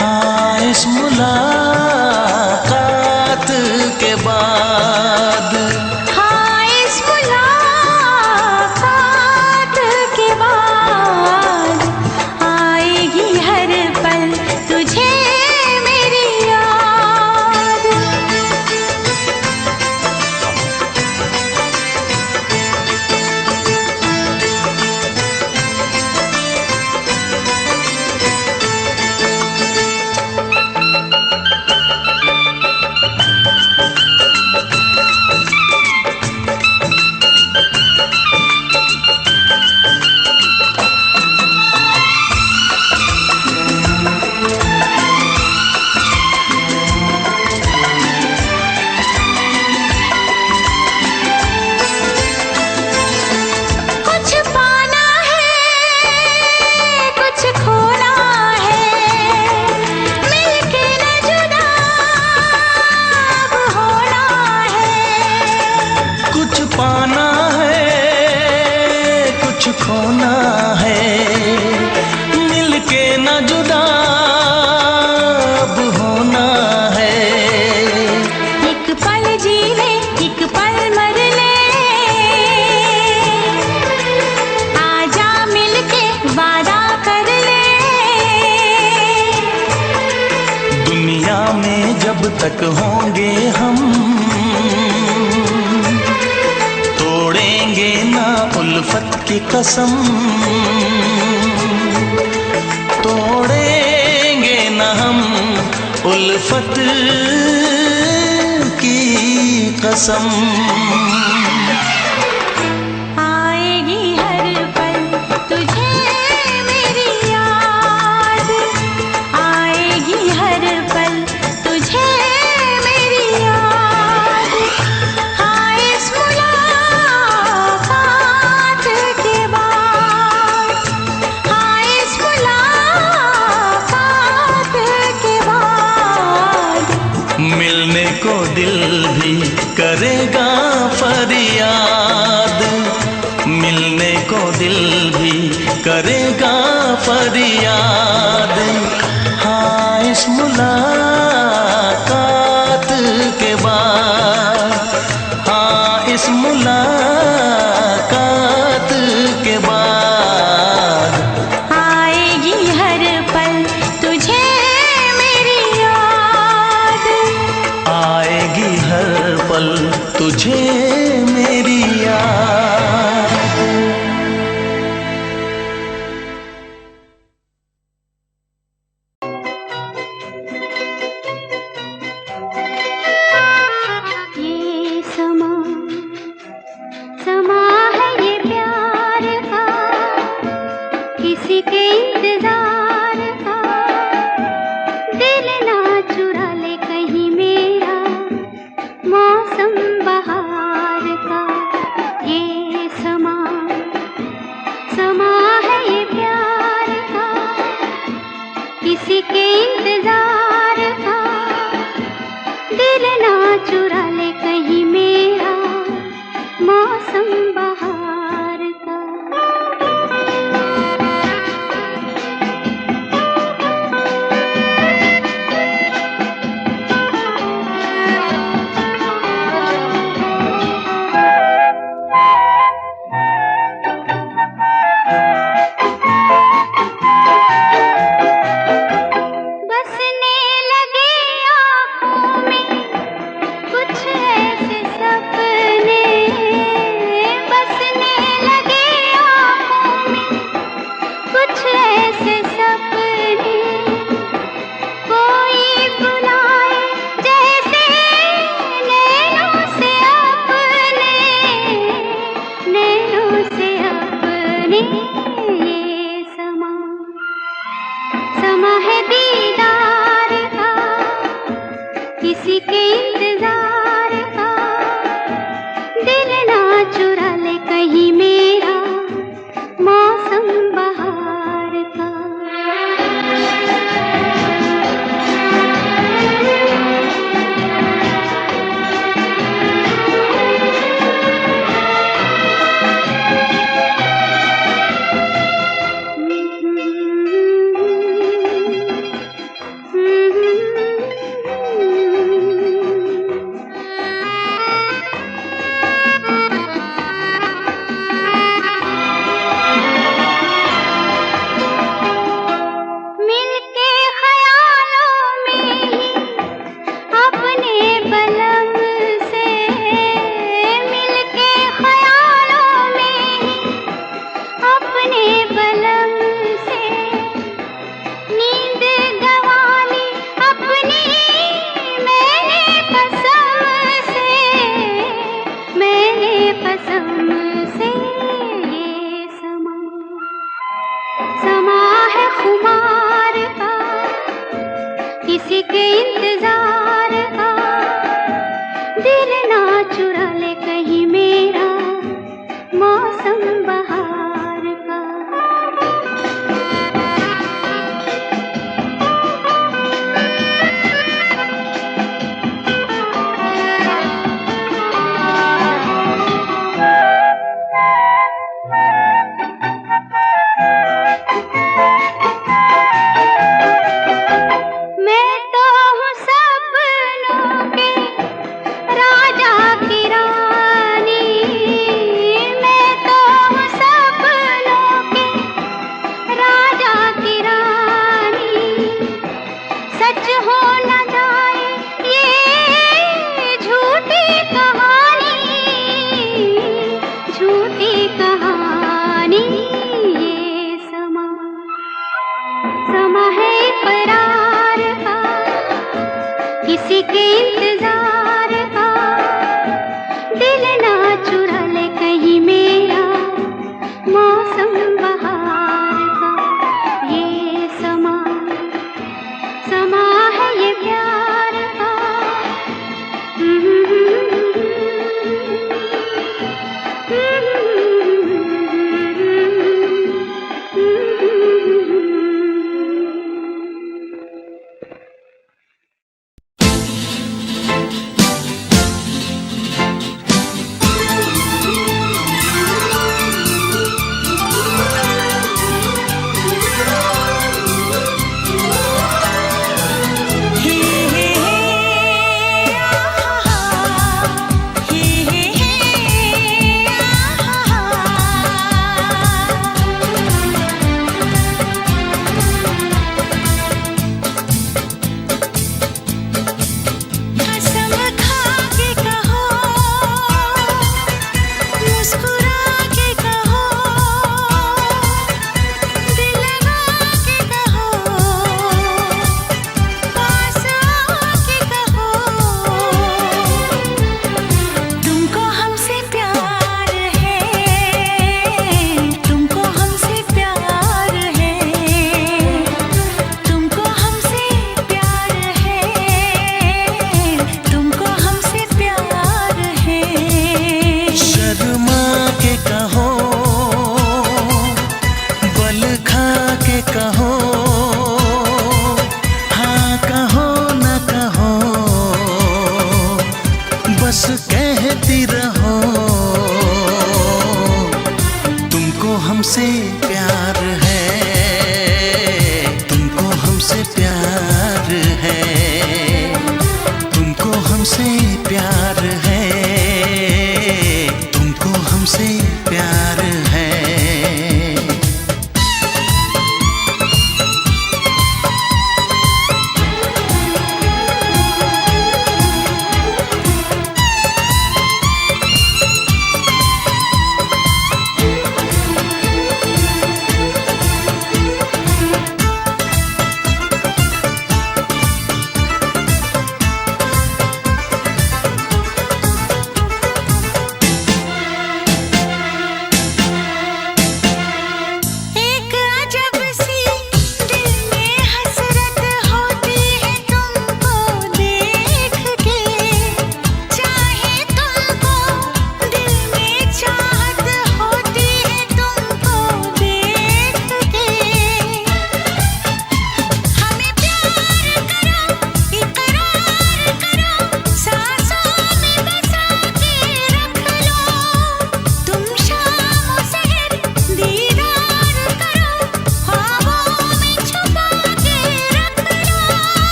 हाँ इस मुलाकात के बाद, हाँ इस मुलाकात के बाद आएगी हर पल तुझे मेरी याद। कुछ पाना है, कुछ खोना है, मिलके न जुदा अब होना है। कुछ पाना है, कुछ खोना है, मिलके न जुदा अब होना है। एक पल जीने, एक पल मरने तक होंगे हम, तोड़ेंगे ना उल्फत की कसम, तोड़ेंगे ना हम उल्फत की कसम। आएगी हर पल तुझे मेरी याद, आएगी हर पल तुझे मेरी याद। हाँ इस मुलाकात के बाद, हाँ इस मुलाकात के बाद मिलने को दिल भी करेगा फरियाद, मिलने को दिल भी करेगा फरियाद। हाँ इस मुलाकात के बाद, हाँ इस मुलाकात के बाद आएगी हर पल तुझे मेरी याद, आएगी हर पल तुझे मेरी याद। ये समा समा है ये प्यार का, किसी के इंतजार का। दिल ना चुरा ले कहीं मेरा मौसम बहार का। ये समा समा है ये प्यार का, किसी के इंतजार का। दिल ना चुरा ले कहीं मेरा मौसम बहार का। बसने लगे आँखों में कुछ ऐसे सपने, बसने लगे आँखों में कुछ ऐसे सपने। कोई बुलाए जैसे नैनों से अपने, नैनों से अपने। ये समा समा है दीदार का, किसी के इंतजार का। दिल ना चुरा ले कहीं मेरा मौसम बहार का। मिलके ख्यालों में ही अपने बलम से, मिलके ख्यालों में ही अपने बलम से। नींद गंवाली अपनी मैंने कसम से, मैंने कसम से। ये समा समा है खुमार का, किसी के इंतजार का। दिल ना चुरा ले कहीं मेरा मौसम बहार का। मैं तो हूँ सपनों के राजा की रानी, मैं तो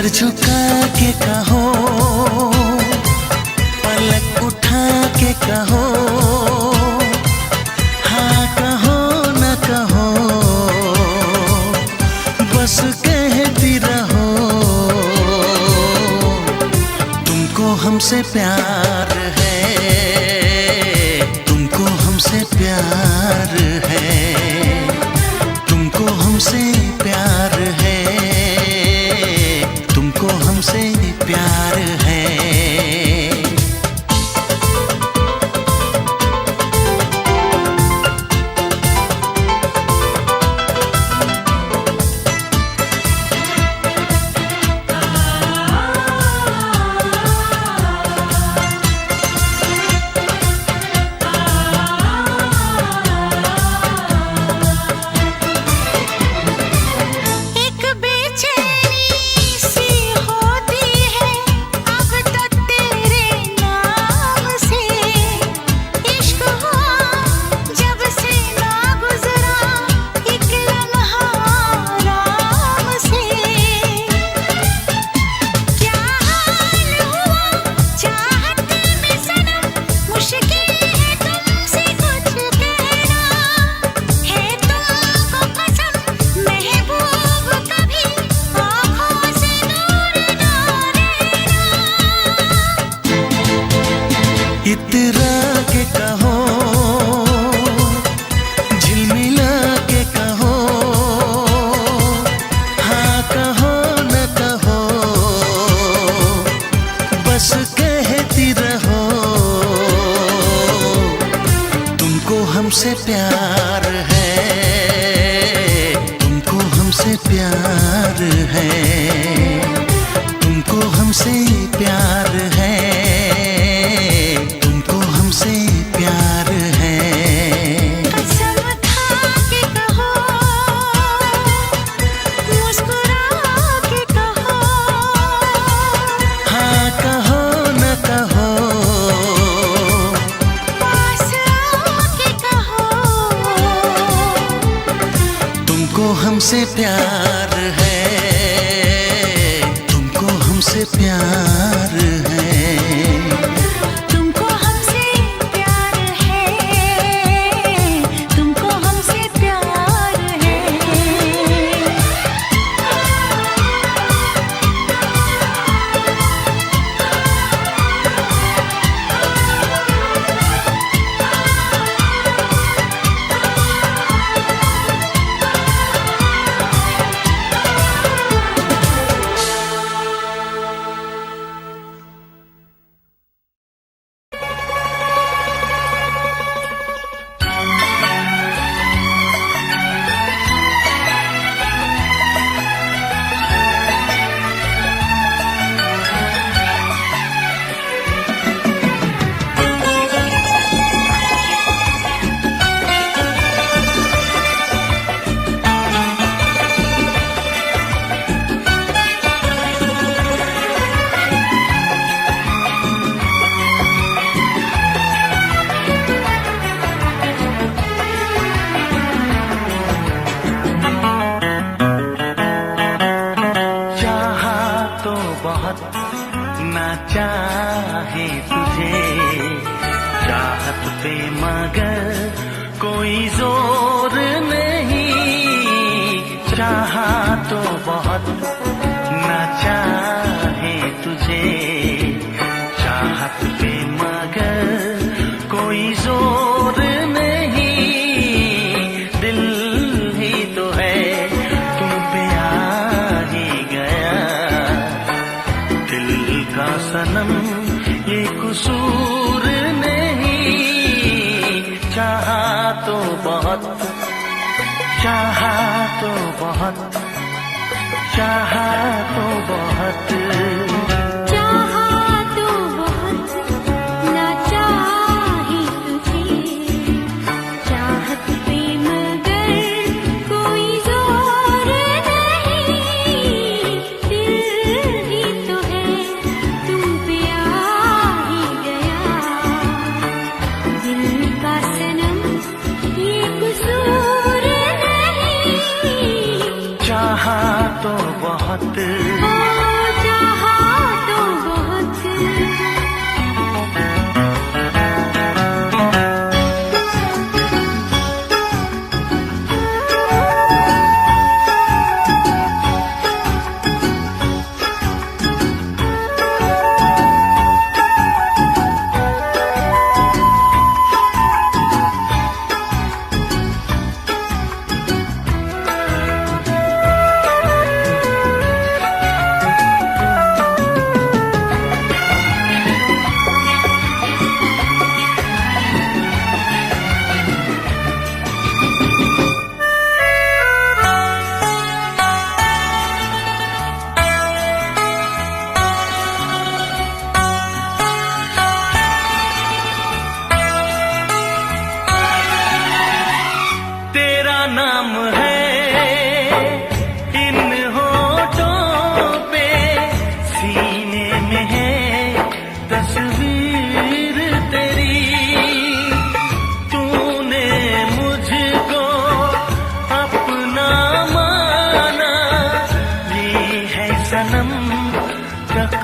सर झुका के कहो, पलक उठा के कहो, हाँ कहो न कहो, बस कहती रहो। तुमको हमसे प्यार है, तुमको हमसे प्यार है, तुमको हमसे प्यार है, तुमको हमसे प्यार है। इतरा के कहो, झिलमिला के कहो, हाँ कहो न कहो, बस कहती रहो। तुमको हमसे प्यार है, तुमको हमसे प्यार है, तुमको हमसे प्यार है, तुमको हमसे प्यार है। कसम खा के कहो, मुस्कुरा के कहो, हाँ कहो न कहो, पास आके कहो। तुमको हमसे प्यार है, तुमको हमसे प्यार है। तुमको हमसे प्यार है, तुमको हमसे प्यार है। ना चाहे तुझे चाहत पे मगर कोई जोर नहीं, चाहा तो बहुत ना चाहे तुझे चाहत पे मगर कोई जोर नहीं, दिल ही तो है तुम पे आ ही गया, दिल का सनम ये कसूर नहीं, चाहा तो बहुत, चाहा तो बहुत, चाहा तो बहुत, चाहा तो बहुत ना चाहे तुझे चाहत पे मगर कोई जोर नहीं, दिल ही तो है तुम पे आ ही गया, दिल का सनम ये कसूर नहीं, चाहा तो बहुत,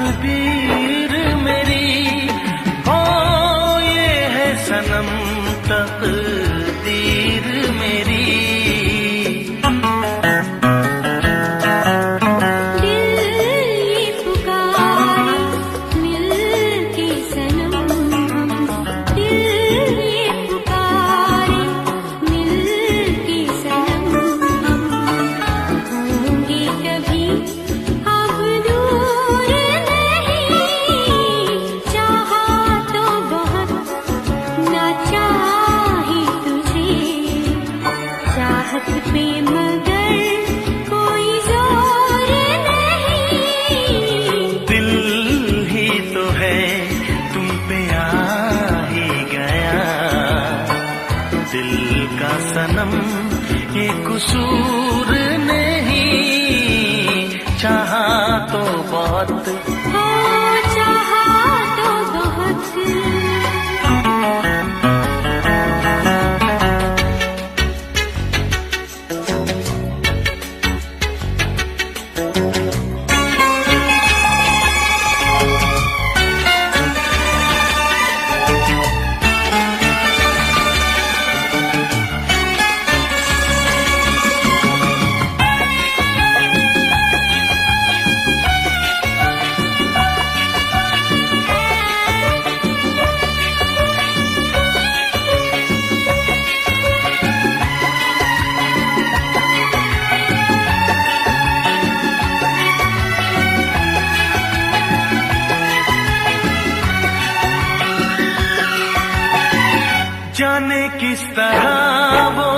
तकदीर मेरी, ओ ये है सनम तकदीर मेरी। सनम ये कसूर नहीं, चाहा तो बहुत, हो चाहा तो बहुत। जाने किस तरह वो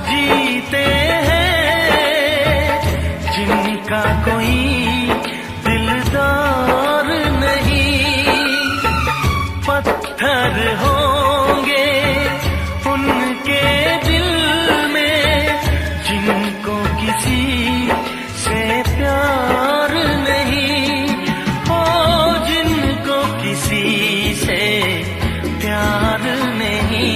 जीते हैं जिनका कोई दिलदार नहीं। पत्थर होंगे उनके दिल में जिनको किसी से प्यार नहीं, हो जिनको किसी से प्यार नहीं।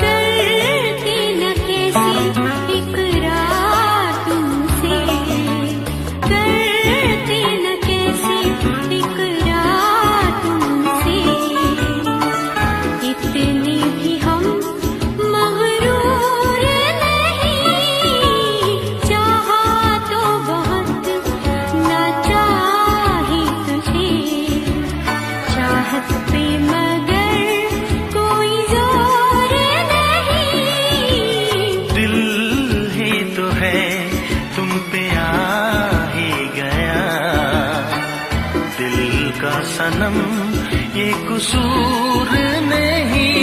करती न कैसी इकरार तुमसे, करती न कैसी इकरार तुमसे। इतने भी हम मगरूर नहीं, चाहा तो बहुत ना चाही तुझे। चाहत पे मगर कोई जोर नहीं, दिल ही तो है तुम पे आ ही गया। दिल का सनम ये कसूर नहीं,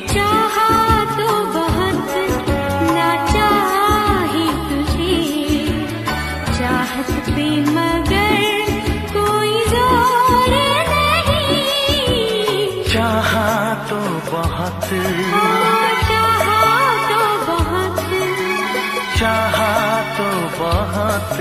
चाहा तो बहुत ना चाही तुझे। चाहत पे मगर कोई जोर नहीं, चाहा तो बहुत, चाहा तो बहुत। चाहा तो बहुत।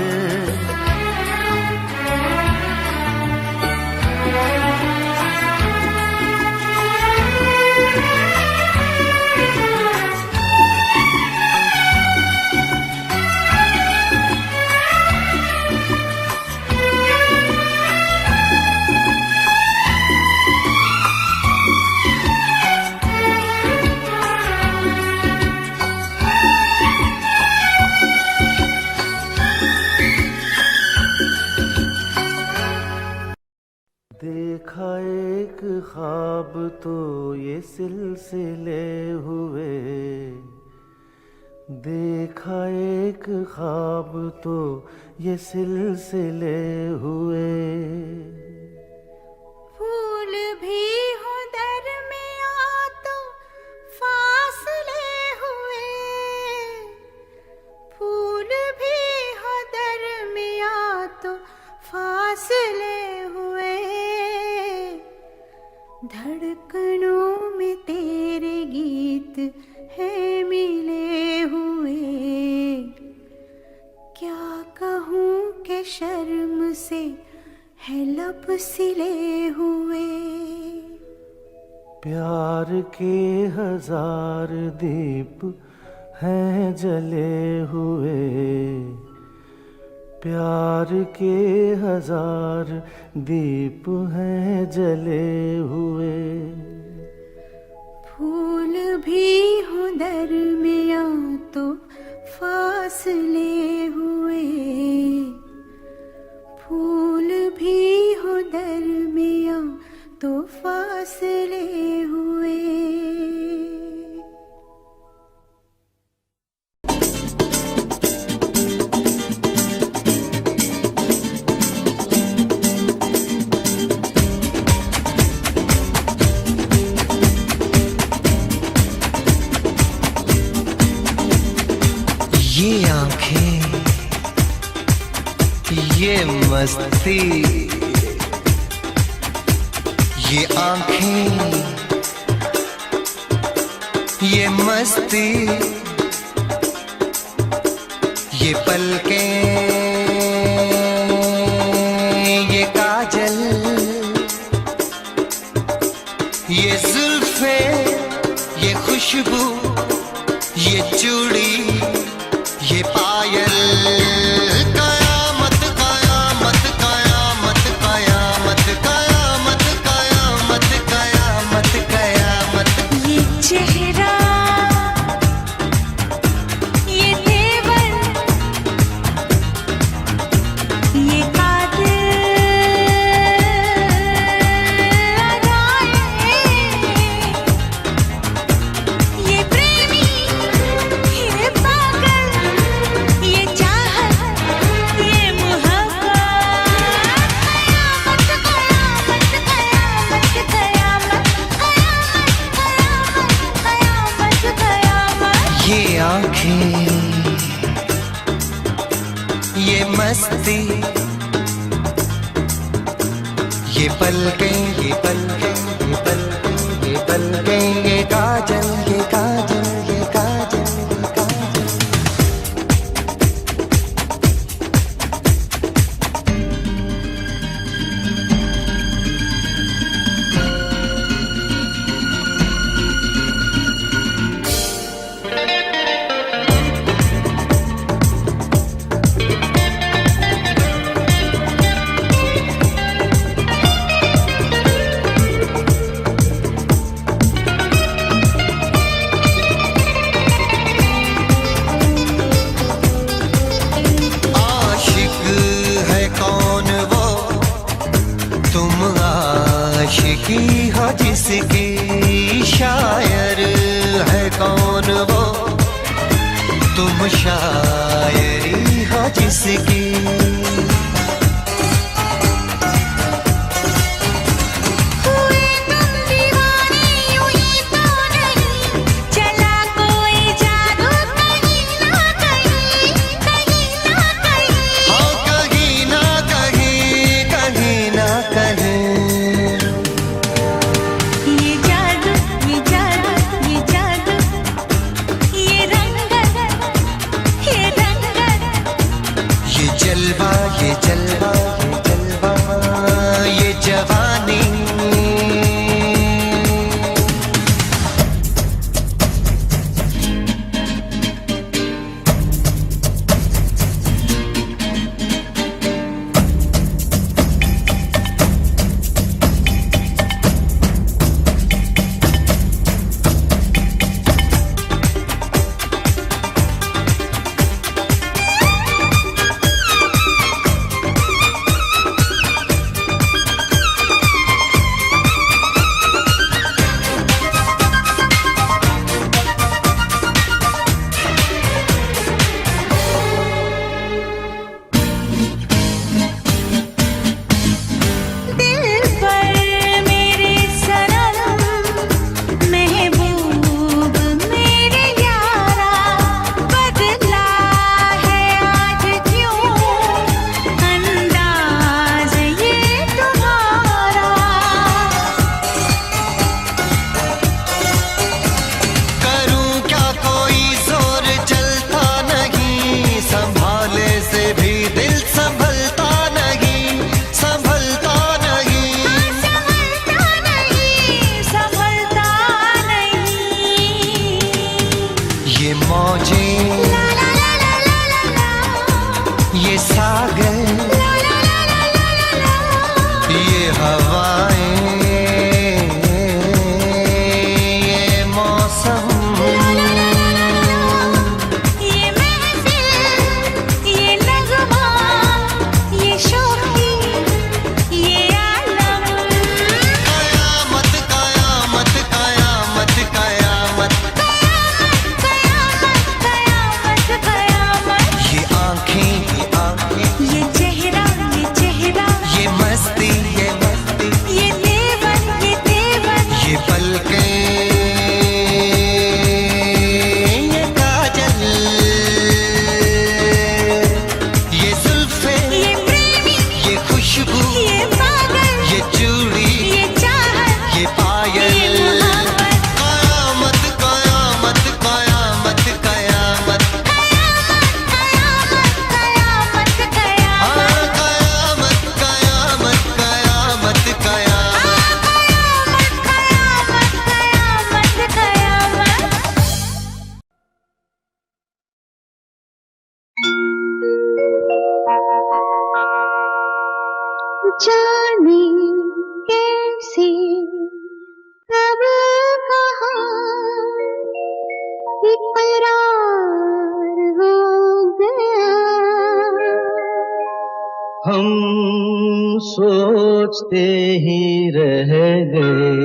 देखा एक ख्वाब तो ये सिलसिले हुए, देखा एक ख्वाब तो ये सिलसिले हुए। फूल भी हो दरमियां तो फासले हुए, फूल भी हो दरमियां तो फासले हुए। धड़कनों में तेरे गीत है मिले हुए। क्या कहूँ कि शर्म से है लब सिले हुए। प्यार के हजार दीप हैं जले हुए, प्यार के 1000 दीप हैं जले हुए। फूल भी हो दरमियां तो फासले हुए, फूल भी हो दरमियां तो फासले हुए। ये आंखें, ये मस्ती, ये आंखें, ये मस्ती, ये पलकें, ये काजल, ये जुल्फे, ये खुशबू, ये चूड़ी, ये पायल, कयामत कयामत कयामत कयामत कयामत कयामत कयामत कयामत। ये चेहरा, ये तेवर, ये कातिल अदाएं, ये प्रेमी, ये पागल, ये चाहत, ये मोहब्बत, कयामत कयामत कयामत कयामत कयामत कयामत कयामत। ये आंखें, ये मस्ती, ये पलकें, ये पलकें, ये पलकें, ये पलकें, ये काजल, ये काजल, ये काजल, ये काजल। आशिक है कौन वो, तुम आशिकी हो जिसकी, शायर है कौन वो, तुम शायरी हो जिसकी। हुए तुम दीवाने यूं ही तो नहीं, चला कोई जादू कहीं ना कहीं, कहीं ना कहीं। हाँ कहीं ना कहीं, कहीं ना कहीं। ये जादू, ये जादू, ये जादू, ये रंगत, ये रंगत, ये जलवा जाने कैसे कब कहाँ इकरार हो गया। हम सोचते ही रह गए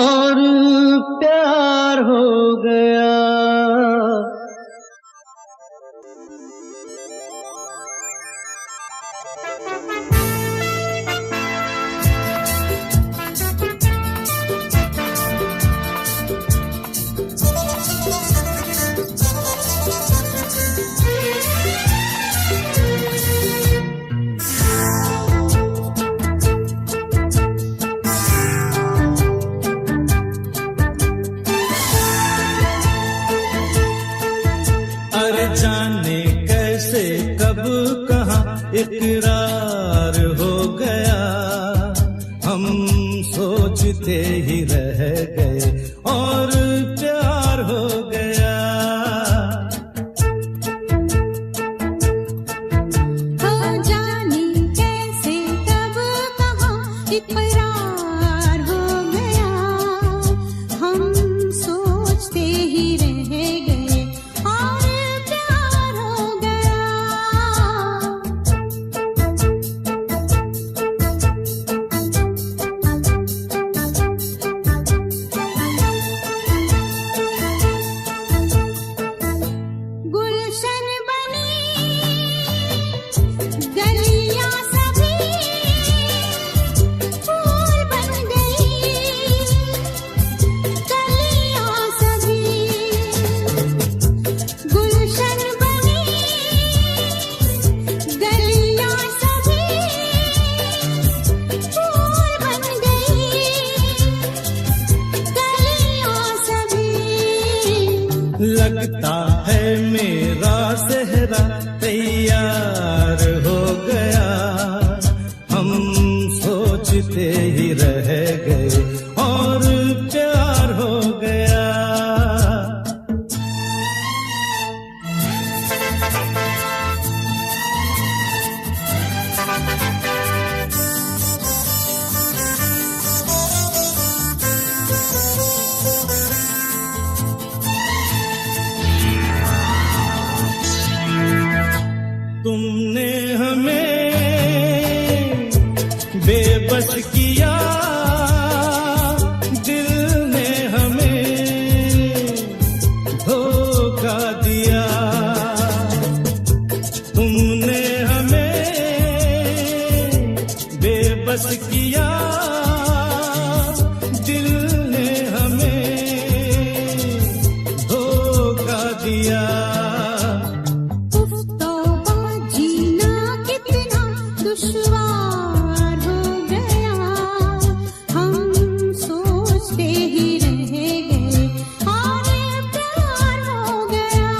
और प्यार हो गया। जाने कैसे कब कहाँ इकरार हो गया। हम सोचते ही रह गए और प्यार हो गया। जाने कैसे कब कहाँ इकरार हो गया। हम सोचते ही रह गए और प्यार हो गया। गुलशन बनी गलियां सभी फूल बन गई। गलियां सभी गुलशन बनी गलियां सभी फूल बन गई। गलियां सभी लगता है मेरा सेहरा तैयार हो गया। हम सोचते ही रह गए और प्यार हो गया। तुमने हमें बेबस किया, दिल ने हमें धोखा दिया। तुमने हमें बेबस किया, दिल ने हमें धोखा दिया। दुश्वार हो गया। हम सोचते ही रह गए और प्यार हो गया।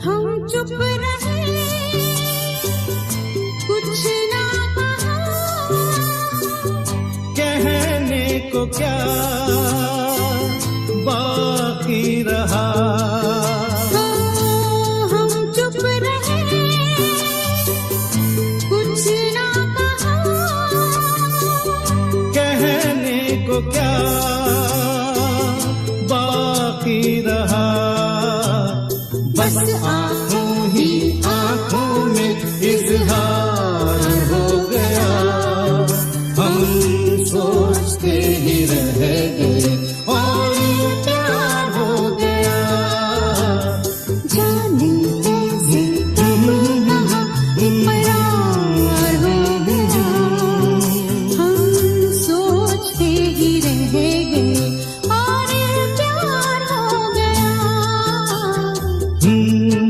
हम चुप रहे, कुछ ना कहा। कहने को क्या बाकी रहा। हम चुप रहे, कुछ ना कहा। कहने को क्या बाकी रहा। बस आंखों ही आंखों में इजहार हो गया। हम सोचते ही रह गए और प्यार हो गया। हम्म